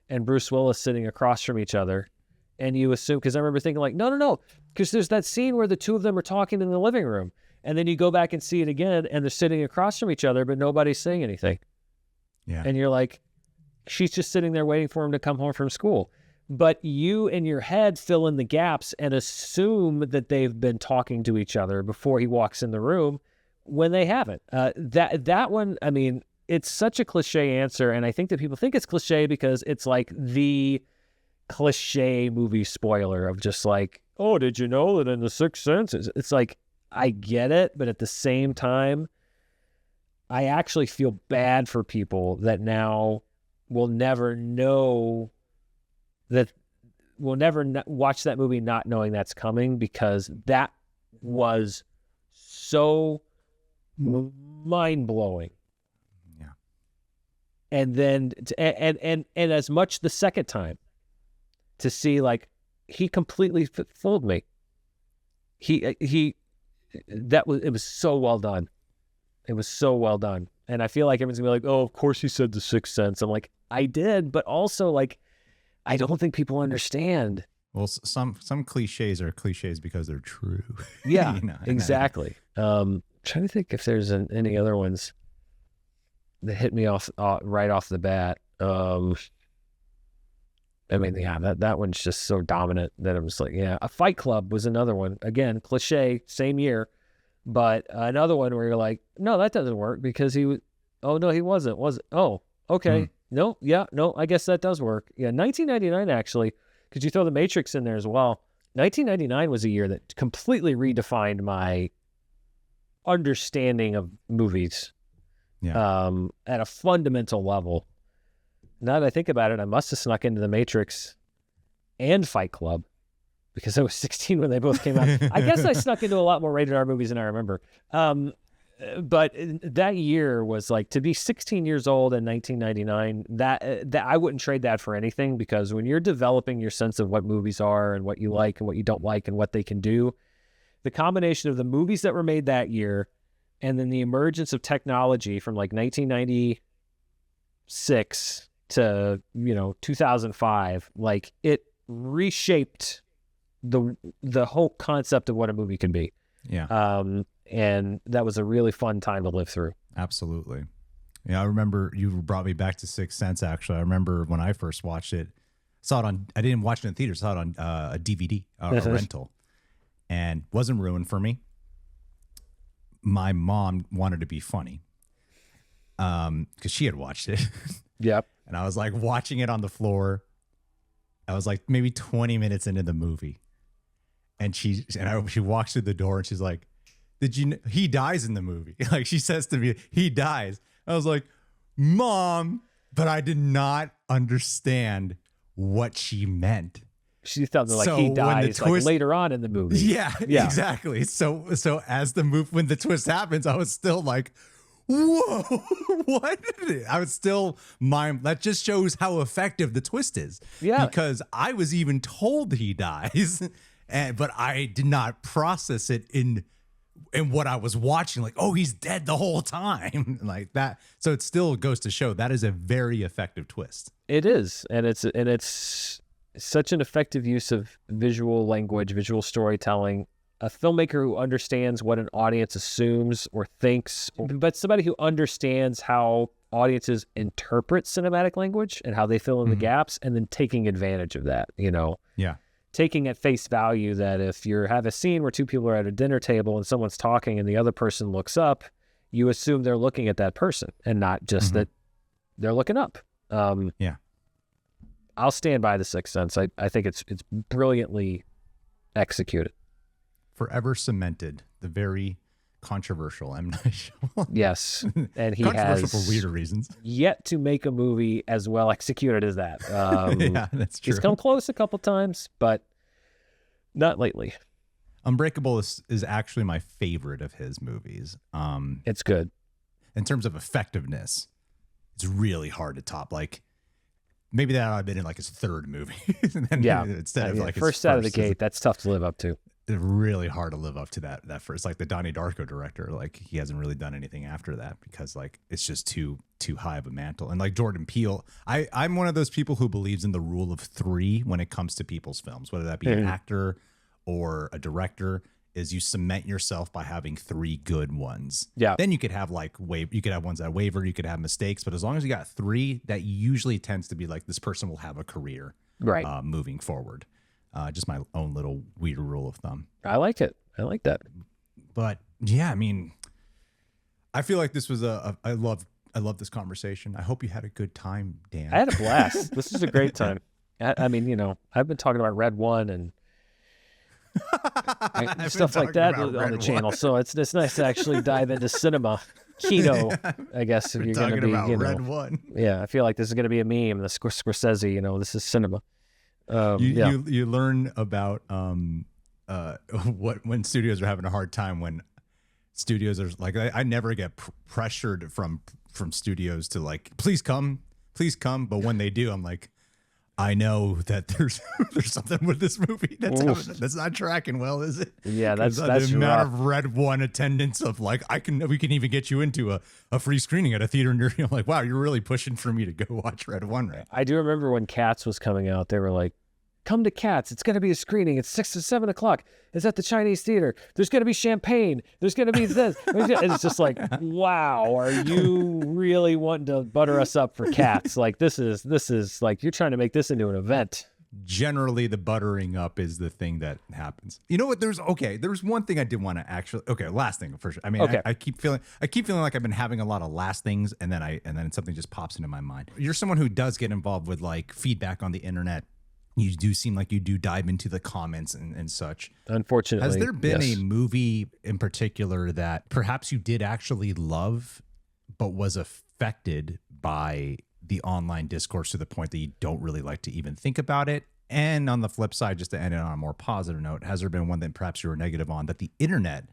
and Bruce Willis sitting across from each other, and you assume, because I remember thinking like, no, because there's that scene where the two of them are talking in the living room, and then you go back and see it again, and they're sitting across from each other, but nobody's saying anything. Yeah. And you're like, she's just sitting there waiting for him to come home from school. But you in your head fill in the gaps and assume that they've been talking to each other before he walks in the room when they haven't. That one, I mean, it's such a cliche answer, and I think that people think it's cliche because it's like the cliche movie spoiler of just like, oh, did you know that in The Sixth Sense? It's like, I get it, but at the same time, I actually feel bad for people that now will never know that, will never watch that movie not knowing that's coming, because that was so mind-blowing. Yeah. And then, and as much the second time, to see like, he completely fooled me. It was so well done. It was so well done. And I feel like everyone's gonna be like, oh, of course he said The Sixth Sense. I'm like, I did, but also like, I don't think people understand. Well, some cliches are cliches because they're true. Yeah, exactly. Trying to think if there's any other ones that hit me off right off the bat. I mean, yeah, that one's just so dominant that I'm just like, yeah. A Fight Club was another one. Again, cliche, same year, but another one where you're like, no, that doesn't work because he was. Oh no, he wasn't. Was it? Oh, okay. No, yeah, no. I guess that does work. Yeah, 1999 actually, because you throw The Matrix in there as well. 1999 was a year that completely redefined my understanding of movies. Yeah. At a fundamental level. Now that I think about it, I must have snuck into The Matrix and Fight Club because I was 16 when they both came out. I guess I snuck into a lot more rated R movies than I remember. But that year was like, to be 16 years old in 1999, that I wouldn't trade that for anything, because when you're developing your sense of what movies are and what you like and what you don't like and what they can do, the combination of the movies that were made that year and then the emergence of technology from like 1996 to 2005, like it reshaped the whole concept of what a movie can be. Yeah. And that was a really fun time to live through. Absolutely. Yeah, I remember you brought me back to Sixth Sense. Actually, I remember when I first watched it, I didn't watch it in theaters, saw it on a DVD, a rental, and wasn't ruined for me. My mom wanted to be funny. because she had watched it. Yep. And I was like watching it on the floor. I was like maybe 20 minutes into the movie. And she walks through the door and she's like, he dies in the movie. Like she says to me, he dies. I was like, Mom, but I did not understand what she meant. She thought that, like, he dies like later on in the movie. Yeah, exactly. So as when the twist happens, I was still like, whoa, what? I was still that just shows how effective the twist is. Yeah. Because I was even told he dies, but I did not process it in what I was watching. Like, oh, he's dead the whole time. Like that. So it still goes to show that is a very effective twist. It is. And it's such an effective use of visual language, visual storytelling. A filmmaker who understands what an audience assumes or thinks, but somebody who understands how audiences interpret cinematic language and how they fill in the gaps, and then taking advantage of that, Yeah. Taking at face value that if you have a scene where two people are at a dinner table and someone's talking and the other person looks up, you assume they're looking at that person and not just that they're looking up. Yeah. I'll stand by The Sixth Sense. I think it's brilliantly executed. Forever cemented, the very controversial M. Night Shyamalan. Yes, and he controversial has for weirder reasons. yet to make a movie as well executed as that. Yeah, that's true. He's come close a couple times, but not lately. Unbreakable is actually my favorite of his movies. It's good. In terms of effectiveness, it's really hard to top. Like, maybe that I've been in like his third movie. Instead of like first out of the gate, that's tough to live up to. It's really hard to live up to that first. Like the Donnie Darko director, like he hasn't really done anything after that because like it's just too high of a mantle. And like Jordan Peele, I'm one of those people who believes in the rule of three when it comes to people's films, whether that be an actor or a director. Is you cement yourself by having three good ones. Yeah. Then you could have you could have ones that waver, you could have mistakes, but as long as you got three, that usually tends to be like this person will have a career moving forward. Just my own little weird rule of thumb. I like it. I like that. But yeah, I mean, I feel like this was I love this conversation. I hope you had a good time, Dan. I had a blast. This is a great time. I mean, I've been talking about Red One and stuff like that on the channel. So it's nice to actually dive into cinema. Kino, I guess, if you're going to be, Red One. Yeah, I feel like this is going to be a meme. The Scorsese, this is cinema. You learn about when studios are having a hard time, when studios are like, I never get pressured from studios to like, please come, but when they do, I'm like, I know that there's something with this movie that's not tracking well, is it? Yeah, that's the rough. amount of Red One attendance of like we can even get you into a free screening at a theater, and you're like, wow, you're really pushing for me to go watch Red One, right? I do remember when Cats was coming out, they were like, come to Cats. It's going to be a screening. It's 6 to 7 o'clock. It's at the Chinese theater. There's going to be champagne. There's going to be this. It's just like, wow, are you really wanting to butter us up for Cats? Like, this is like, you're trying to make this into an event. Generally, the buttering up is the thing that happens. You know what? There's one thing I did want to actually. Okay, last thing for sure. I mean, okay. I keep feeling like I've been having a lot of last things, and then something just pops into my mind. You're someone who does get involved with like feedback on the internet. You do seem like you do dive into the comments and such. Unfortunately, has there been yes. a movie in particular that perhaps you did actually love, but was affected by the online discourse to the point that you don't really like to even think about it? And on the flip side, just to end it on a more positive note, has there been one that perhaps you were negative on that the internet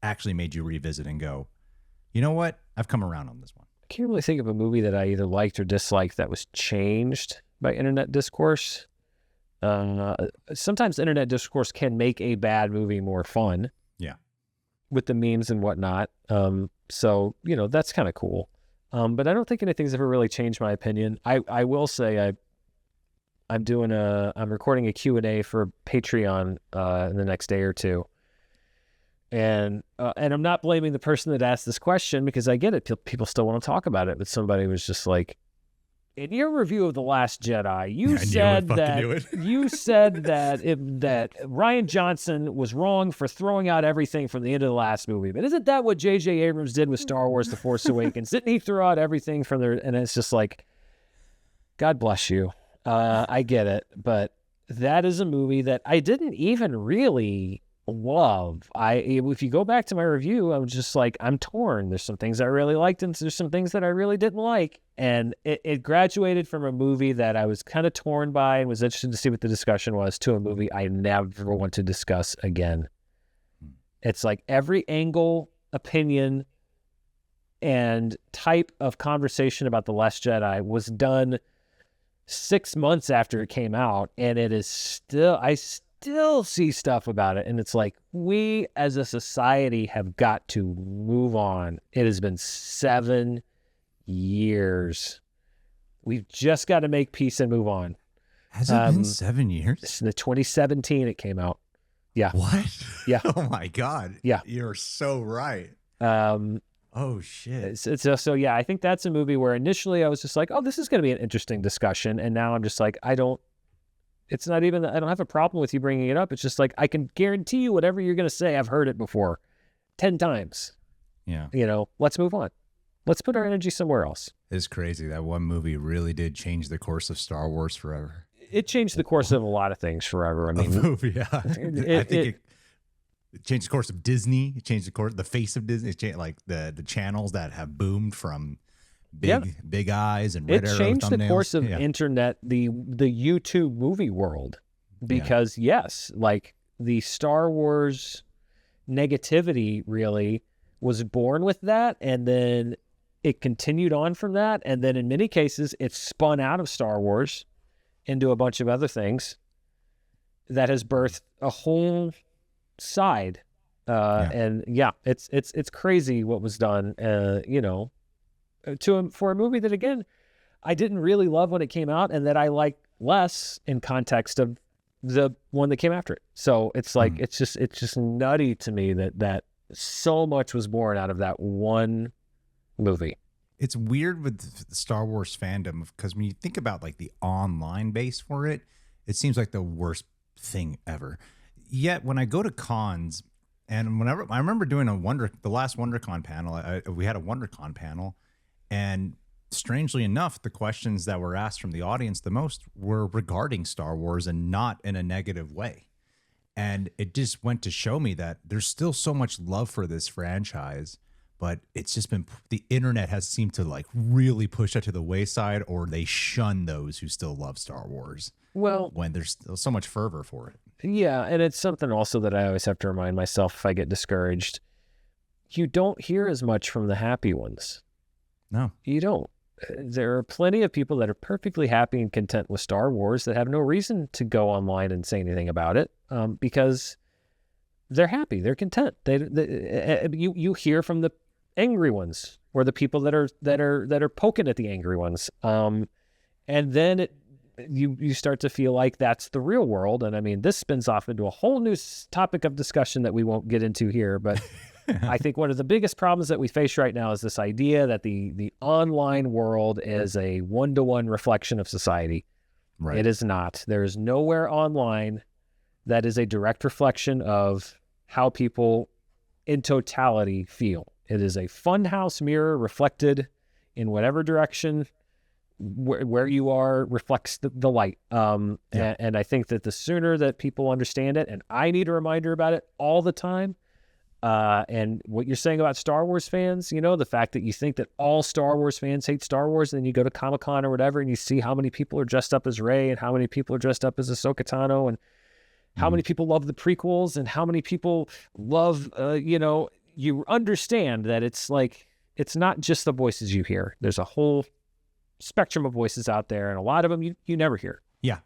actually made you revisit and go, you know what? I've come around on this one. I can't really think of a movie that I either liked or disliked that was changed by internet discourse. Sometimes internet discourse can make a bad movie more fun. Yeah. With the memes and whatnot. So, that's kind of cool. But I don't think anything's ever really changed my opinion. I will say I'm recording a Q&A for Patreon in the next day or two. And I'm not blaming the person that asked this question because I get it. People still want to talk about it, but somebody was just like, in your review of The Last Jedi, you said that Ryan Johnson was wrong for throwing out everything from the end of the last movie. But isn't that what J.J. Abrams did with Star Wars: The Force Awakens? Didn't he throw out everything from there? And it's just like, God bless you. I get it, but that is a movie that I didn't even really love. If you go back to my review, I was just like, I'm torn. There's some things I really liked, and there's some things that I really didn't like. And it graduated from a movie that I was kind of torn by and was interested to see what the discussion was, to a movie I never want to discuss again. It's like every angle, opinion, and type of conversation about The Last Jedi was done 6 months after it came out, and it is still, I still see stuff about it, and it's like, we as a society have got to move on. It has been 7 years. We've just got to make peace and move on. Has it been 7 years? In the 2017 it came out. Yeah. What? Yeah. Oh my God. Yeah. You're so right. Oh shit. So yeah, I think that's a movie where initially I was just like, oh, this is going to be an interesting discussion, and now I'm just like, I don't have a problem with you bringing it up. It's just like, I can guarantee you whatever you're going to say, I've heard it before 10 times. Yeah. Let's move on. Let's put our energy somewhere else. It's crazy. That one movie really did change the course of Star Wars forever. It changed the course of a lot of things forever. I mean, a movie, yeah. I think it changed the course of Disney. It changed the face of Disney. It changed, like, the channels that have boomed from big eyes and red arrow thumbnails. It changed the course of internet, the YouTube movie world, because yes, like, the Star Wars negativity really was born with that, and then it continued on from that, and then in many cases it spun out of Star Wars into a bunch of other things that has birthed a whole side. And it's crazy what was done, for a movie that, again, I didn't really love when it came out, and that I liked less in context of the one that came after it. So it's like, it's just nutty to me that so much was born out of that one movie. It's weird with the Star Wars fandom, because when you think about, like, the online base for it, it seems like the worst thing ever. Yet when I go to cons, and whenever I remember doing the last WonderCon panel, we had a WonderCon panel, and strangely enough, the questions that were asked from the audience the most were regarding Star Wars, and not in a negative way. And it just went to show me that there's still so much love for this franchise, but it's just been, the internet has seemed to, like, really push that to the wayside, or they shun those who still love Star Wars. Well, when there's still so much fervor for it. Yeah, and it's something also that I always have to remind myself if I get discouraged. You don't hear as much from the happy ones. No. You don't. There are plenty of people that are perfectly happy and content with Star Wars that have no reason to go online and say anything about it, because they're happy, they're content. You hear from the angry ones, or the people that are poking at the angry ones, and then you start to feel like that's the real world. And I mean, this spins off into a whole new topic of discussion that we won't get into here, but I think one of the biggest problems that we face right now is this idea that the online world is a one-to-one reflection of society. Right. It is not. There is nowhere online that is a direct reflection of how people in totality feel. It is a funhouse mirror reflected in whatever direction where you are reflects the light. And I think that the sooner that people understand it, and I need a reminder about it all the time, and what you're saying about Star Wars fans, the fact that you think that all Star Wars fans hate Star Wars, and then you go to Comic-Con or whatever, and you see how many people are dressed up as Rey, and how many people are dressed up as Ahsoka Tano, and how many people love the prequels, and how many people love, you understand that it's like, it's not just the voices you hear. There's a whole spectrum of voices out there, and a lot of them you never hear. Yeah.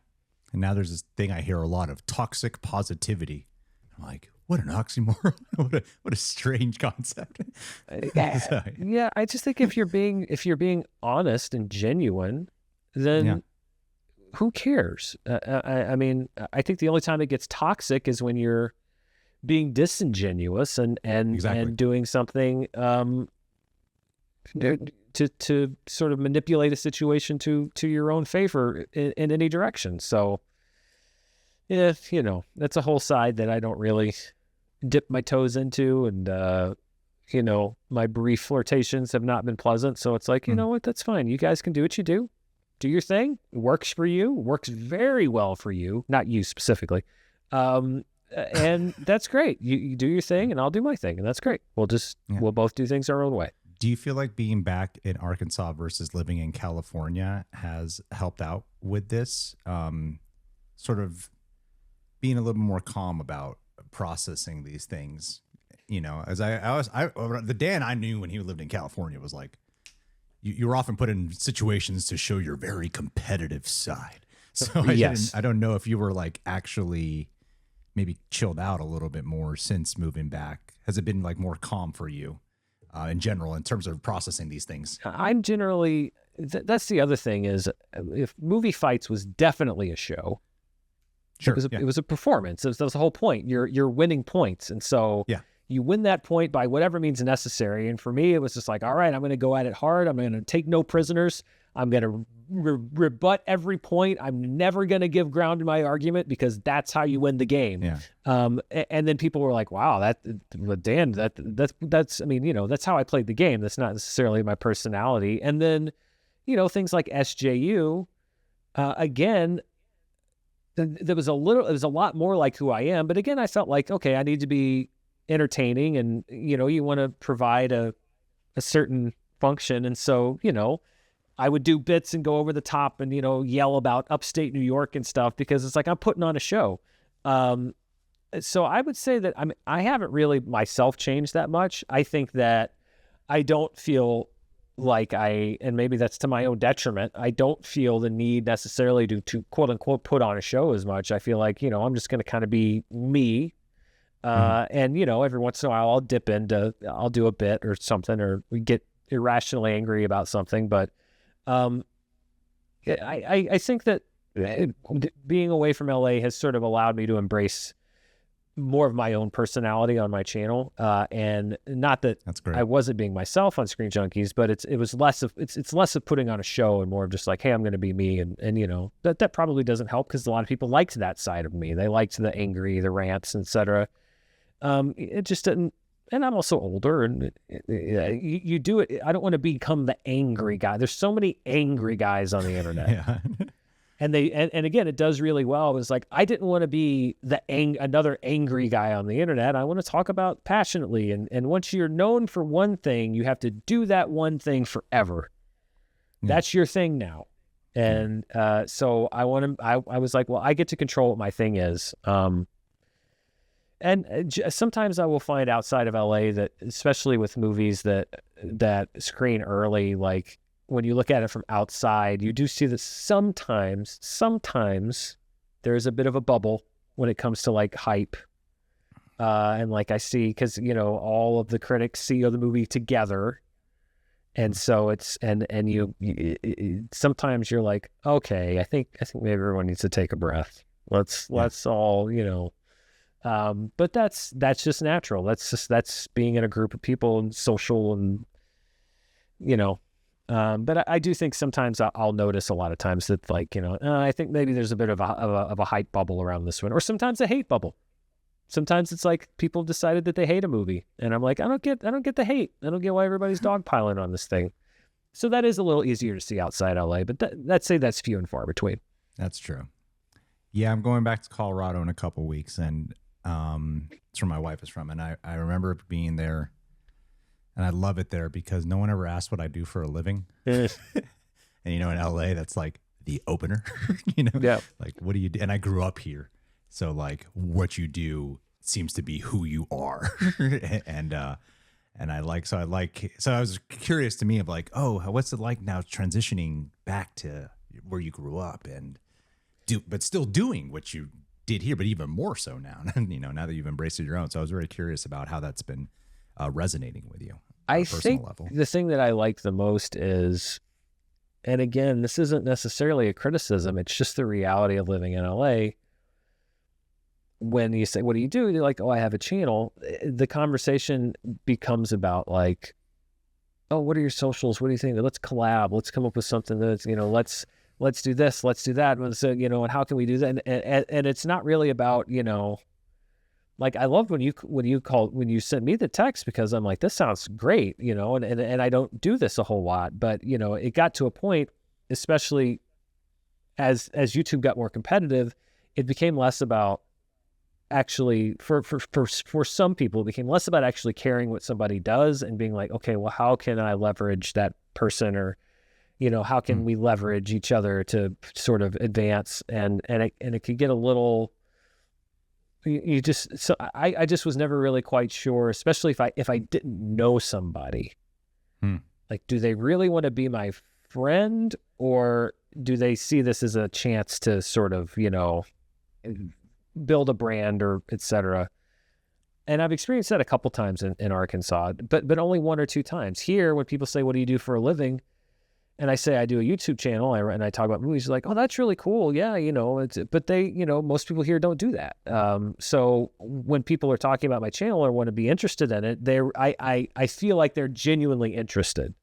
And now there's this thing I hear a lot of, toxic positivity. I'm like, what an oxymoron. what a strange concept. Yeah, I just think if you're being honest and genuine, then who cares? I mean, I think the only time it gets toxic is when you're being disingenuous and exactly. and doing something to sort of manipulate a situation to your own favor in any direction. So, yeah, that's a whole side that I don't really dip my toes into, and my brief flirtations have not been pleasant. So it's like, you know what, that's fine. You guys can do what you do. Do your thing. It works for you. Works very well for you. Not you specifically. And that's great. You do your thing and I'll do my thing. And that's great. We'll both do things our own way. Do you feel like being back in Arkansas versus living in California has helped out with this? Sort of being a little more calm about processing these things, as the Dan I knew when he lived in California was like, you were often put in situations to show your very competitive side. So I don't know if you were like actually maybe chilled out a little bit more since moving back. Has it been like more calm for you in general in terms of processing these things? I'm generally, that's the other thing is, if Movie Fights was definitely a show, sure, it was a performance. That was the whole point. You're winning points. And so you win that point by whatever means necessary. And for me, it was just like, all right, I'm going to go at it hard. I'm going to take no prisoners. I'm going to rebut every point. I'm never going to give ground to my argument because that's how you win the game. Yeah. And then people were like, wow, Dan, that's, I mean, that's how I played the game. That's not necessarily my personality. And then, things like SJU, again, it was a lot more like who I am. But again, I felt like, okay, I need to be entertaining, and you want to provide a certain function, and so I would do bits and go over the top and yell about upstate New York and stuff because it's like I'm putting on a show. So I would say that I haven't really myself changed that much. I think that I don't feel like and maybe that's to my own detriment, I don't feel the need necessarily to quote unquote put on a show as much. I feel like I'm just going to kind of be me. And every once in a while I'll do a bit or something, or we get irrationally angry about something. But I think that being away from LA has sort of allowed me to embrace more of my own personality on my channel. And not that that's great. I wasn't being myself on Screen Junkies, but it's less of putting on a show and more of just like, hey, I'm going to be me. And that probably doesn't help because a lot of people liked that side of me. They liked the angry, the rants, etc. It just didn't, and I'm also older, and you do it. I don't want to become the angry guy. There's so many angry guys on the internet. Yeah. And again, it does really well. It was like, I didn't want to be another angry guy on the internet. I want to talk about passionately. And once you're known for one thing, you have to do that one thing forever. Yeah. That's your thing now. And so I was like, well, I get to control what my thing is. And sometimes I will find outside of LA that, especially with movies that screen early, like when you look at it from outside, you do see that sometimes there's a bit of a bubble when it comes to like hype. And like I see, because all of the critics see the movie together, and so it's and you sometimes you're like, okay, I think maybe everyone needs to take a breath. Let's all but that's just natural. That's being in a group of people and social, and but I do think sometimes I'll notice a lot of times that like I think maybe there's a bit of a hype bubble around this one, or sometimes a hate bubble. Sometimes it's like people decided that they hate a movie, and I'm like, I don't get the hate. I don't get why everybody's dogpiling on this thing. So that is a little easier to see outside LA, but let's say that's few and far between. That's true. Yeah, I'm going back to Colorado in a couple weeks, and it's where my wife is from, and I remember being there, and I love it there because no one ever asked what I do for a living. And in LA, that's like the opener. Yeah. Like, what do you do? And I grew up here, so like what you do seems to be who you are. And I was curious to me of like, oh, what's it like now transitioning back to where you grew up and but still doing what you did here, but even more so now, now that you've embraced it your own. So I was very curious about how that's been resonating with you on a personal level. The thing that I like the most is, and again, this isn't necessarily a criticism, it's just the reality of living in LA. When you say, what do you do? They're like, oh, I have a channel. The conversation becomes about like, oh, what are your socials? What do you think? Let's collab. Let's come up with something that's, let's do this, let's do that. And so, and how can we do that? And it's not really about, like I loved when you sent me the text, because I'm like, this sounds great, and I don't do this a whole lot, but it got to a point, especially as YouTube got more competitive, it became less about actually for some people, it became less about actually caring what somebody does and being like, okay, well, how can I leverage that person, or how can we leverage each other to sort of advance, and it could get a little. I just was never really quite sure, especially if I didn't know somebody. Like, do they really want to be my friend, or do they see this as a chance to sort of, build a brand, or et cetera? And I've experienced that a couple times in Arkansas, but only 1 or 2 times. Here, when people say, what do you do for a living? And I say, I do a YouTube channel, and I talk about movies, like, oh, that's really cool. Yeah, but they, most people here don't do that. So when people are talking about my channel or want to be interested in it, I feel like they're genuinely interested.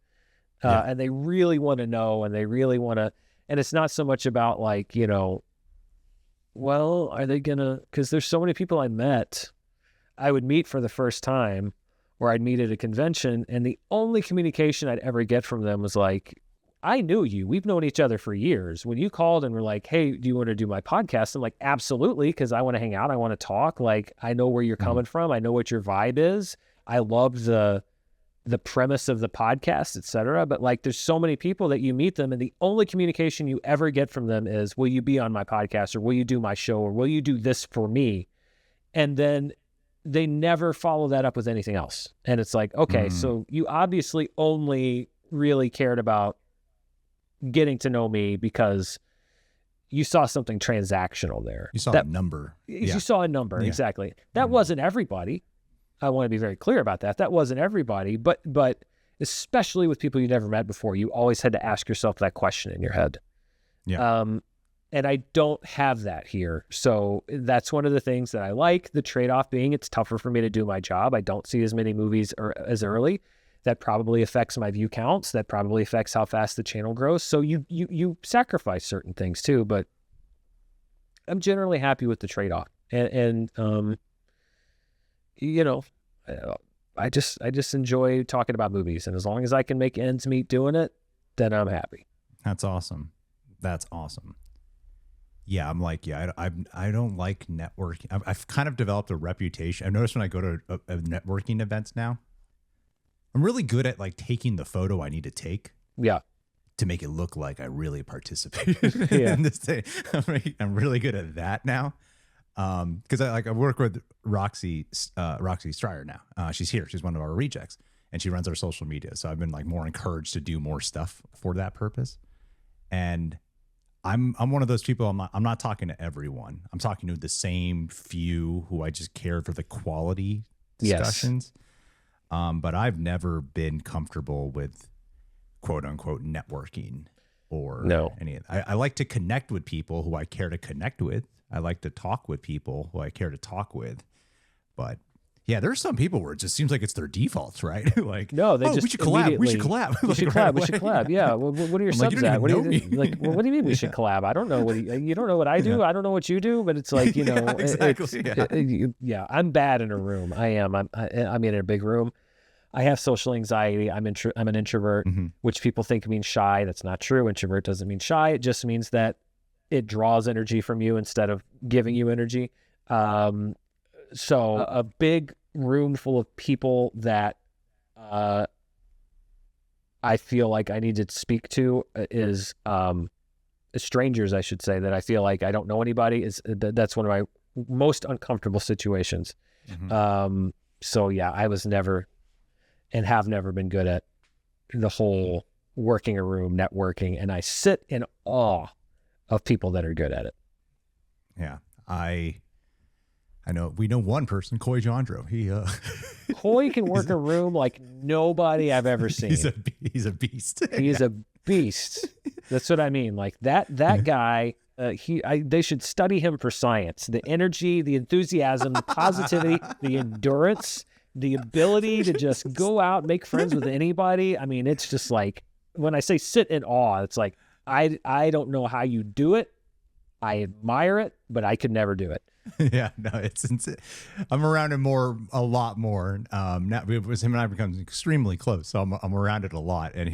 And they really want to know, and they really want to, and it's not so much about like, well, are they gonna, because there's so many people I would meet for the first time, or I'd meet at a convention, and the only communication I'd ever get from them was like, I knew you. We've known each other for years. When you called and were like, hey, do you want to do my podcast? I'm like, absolutely, because I want to hang out. I want to talk. Like, I know where you're coming from. I know what your vibe is. I love the premise of the podcast, et cetera. But like, there's so many people that you meet them, and the only communication you ever get from them is, will you be on my podcast, or will you do my show, or will you do this for me? And then they never follow that up with anything else. And it's like, okay, so you obviously only really cared about getting to know me because you saw something transactional there. You saw a number. You saw a number, exactly. That wasn't everybody. I want to be very clear about that. That wasn't everybody, but especially with people you never met before, you always had to ask yourself that question in your head. Yeah. And I don't have that here. So that's one of the things that I like. The trade-off being, it's tougher for me to do my job. I don't see as many movies as early. That probably affects my view counts. That probably affects how fast the channel grows. So you sacrifice certain things too, but I'm generally happy with the trade-off. And I just enjoy talking about movies. And as long as I can make ends meet doing it, then I'm happy. That's awesome. That's awesome. Yeah, I'm like, I don't like networking. I've kind of developed a reputation. I've noticed when I go to networking events now, I'm really good at like taking the photo I need to take. Yeah. To make it look like I really participated in this thing. I'm really good at that now. Because I work with Roxy Stryer now. She's here. She's one of our rejects, and she runs our social media. So I've been like more encouraged to do more stuff for that purpose. And I'm one of those people. I'm not talking to everyone. I'm talking to the same few who I just care for the quality discussions. Yes. But I've never been comfortable with quote unquote networking or any of that. I like to connect with people who I care to connect with. I like to talk with people who I care to talk with. But yeah, there are some people where it just seems like it's their defaults, right? Like, no, they just we should collab. We should collab. We should collab. We should collab. Yeah. Well, what are your subs at? What do you like? Well, what do you mean we should collab? I don't know what you don't know what I do. I don't know what you do. But it's like exactly. I'm bad in a room. I am. I'm in a big room. I have social anxiety. I'm an introvert, which people think means shy. That's not true. Introvert doesn't mean shy. It just means that it draws energy from you instead of giving you energy. So a big room full of people that I feel like I need to speak to is strangers, I should say, that I feel like I don't know anybody. That's one of my most uncomfortable situations. So yeah, I was never and have never been good at the whole working a room, networking, and I sit in awe of people that are good at it. Yeah, I know. We know one person, Coy Jandro. Coy can work a room like nobody I've ever seen. He's a beast. He's a beast. That's what I mean. Like that guy. They should study him for science. The energy, the enthusiasm, the positivity, the endurance. the ability to just go out, make friends with anybody. I mean, it's just like, when I say sit in awe, it's like, I don't know how you do it. I admire it, but I could never do it. Yeah, no, it's I'm around him a lot more. Now it was him and I become extremely close, so I'm around it a lot. And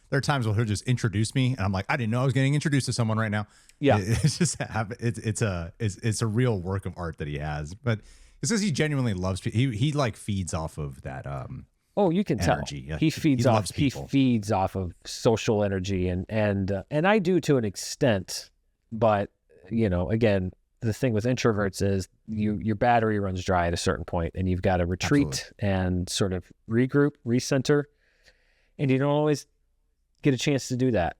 there are times where he'll just introduce me, and I'm like, I didn't know I was getting introduced to someone right now. Yeah, it's just it's a real work of art that he has, but it's because he genuinely loves people. He like feeds off of that. Oh, you can energy. tell. Yeah, He feeds off. loves He people. feeds off of social energy, and I do to an extent. But again, the thing with introverts is your battery runs dry at a certain point, and you've got to retreat and sort of regroup, recenter, and you don't always get a chance to do that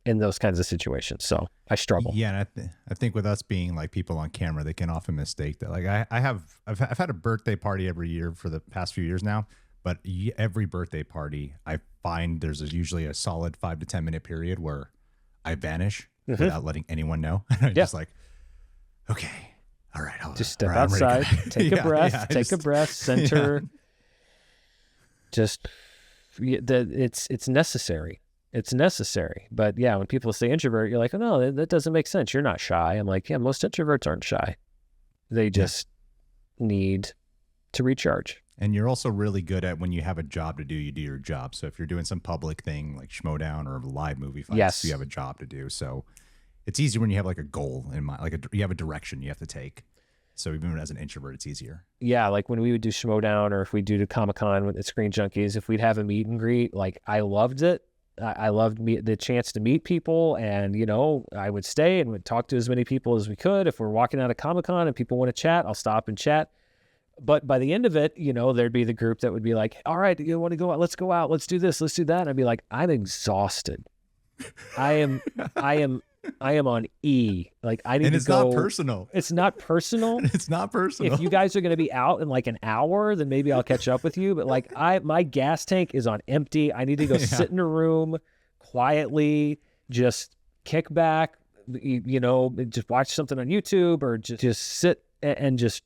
in those kinds of situations. So I struggle. Yeah, and I think with us being like people on camera, they can often mistake that. Like I've had a birthday party every year for the past few years now, but every birthday party, I find there's usually a solid 5 to 10 minute period where I vanish without letting anyone know. And I'm just like, okay, all right, just step outside, take a breath, center. Just it's necessary. It's necessary. But yeah, when people say introvert, you're like, oh no, that doesn't make sense. You're not shy. I'm like, yeah, most introverts aren't shy. They just need to recharge. And you're also really good at when you have a job to do, you do your job. So if you're doing some public thing like Schmoedown or live movie fights, you have a job to do. So it's easier when you have like a goal in mind, like you have a direction you have to take. So even as an introvert, it's easier. Yeah, like when we would do Schmoedown, or if we do the Comic-Con with the Screen Junkies, if we'd have a meet and greet, like I loved it. I loved the chance to meet people, and I would stay and would talk to as many people as we could. If we're walking out of Comic-Con and people want to chat, I'll stop and chat. But by the end of it, there'd be the group that would be like, all right, you want to go out? Let's go out. Let's do this. Let's do that. And I'd be like, I'm exhausted. I am on E. Like I need to go. And it's not personal. It's not personal. It's not personal. If you guys are going to be out in like an hour, then maybe I'll catch up with you. But like my gas tank is on empty. I need to go sit in a room quietly, just kick back, just watch something on YouTube, or just sit and just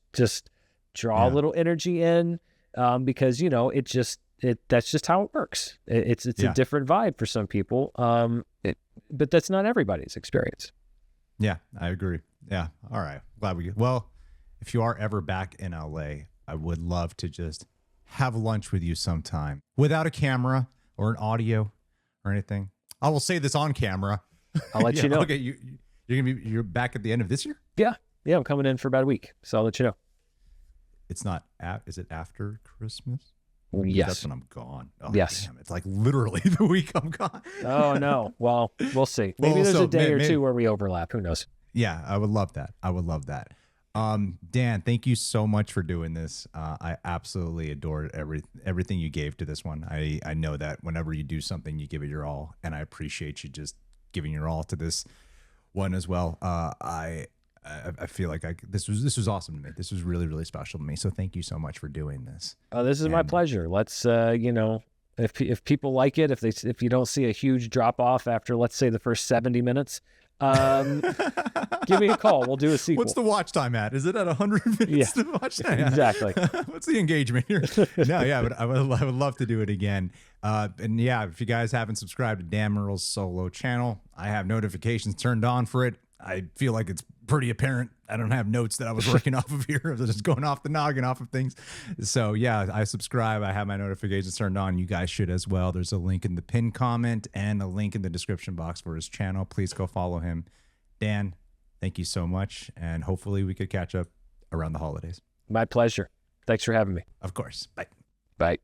draw a little energy in, because that's just how it works. It's a different vibe for some people, but that's not everybody's experience. Yeah, I agree. Yeah, all right. Well, if you are ever back in LA, I would love to just have lunch with you sometime without a camera or an audio or anything. I will say this on camera. I'll let you know. Okay, you're back at the end of this year? Yeah, I'm coming in for about a week, so I'll let you know. It's not is it after Christmas? Yes. That's when I'm gone. Oh, yes. Damn, it's like literally the week I'm gone. Oh, no. Well, we'll see. Maybe there's a day or two where we overlap. Who knows? Yeah, I would love that. Dan, thank you so much for doing this. I absolutely adored everything you gave to this one. I know that whenever you do something, you give it your all, and I appreciate you just giving your all to this one as well. I feel like this was awesome to me. This was really, really special to me. So thank you so much for doing this. Oh, this is my pleasure. Let's, if people like it, if you don't see a huge drop off after, let's say, the first 70 minutes, give me a call. We'll do a sequel. What's the watch time at? Is it at 100 minutes? Yeah, to watch time? Exactly. What's the engagement here? No, yeah, but I would love to do it again. And yeah, if you guys haven't subscribed to Dan Murrell's solo channel, I have notifications turned on for it. I feel like it's pretty apparent. I don't have notes that I was working off of here. I was just going off the noggin off of things. So yeah, I subscribe. I have my notifications turned on. You guys should as well. There's a link in the pinned comment and a link in the description box for his channel. Please go follow him. Dan, thank you so much. And hopefully we could catch up around the holidays. My pleasure. Thanks for having me. Of course. Bye. Bye.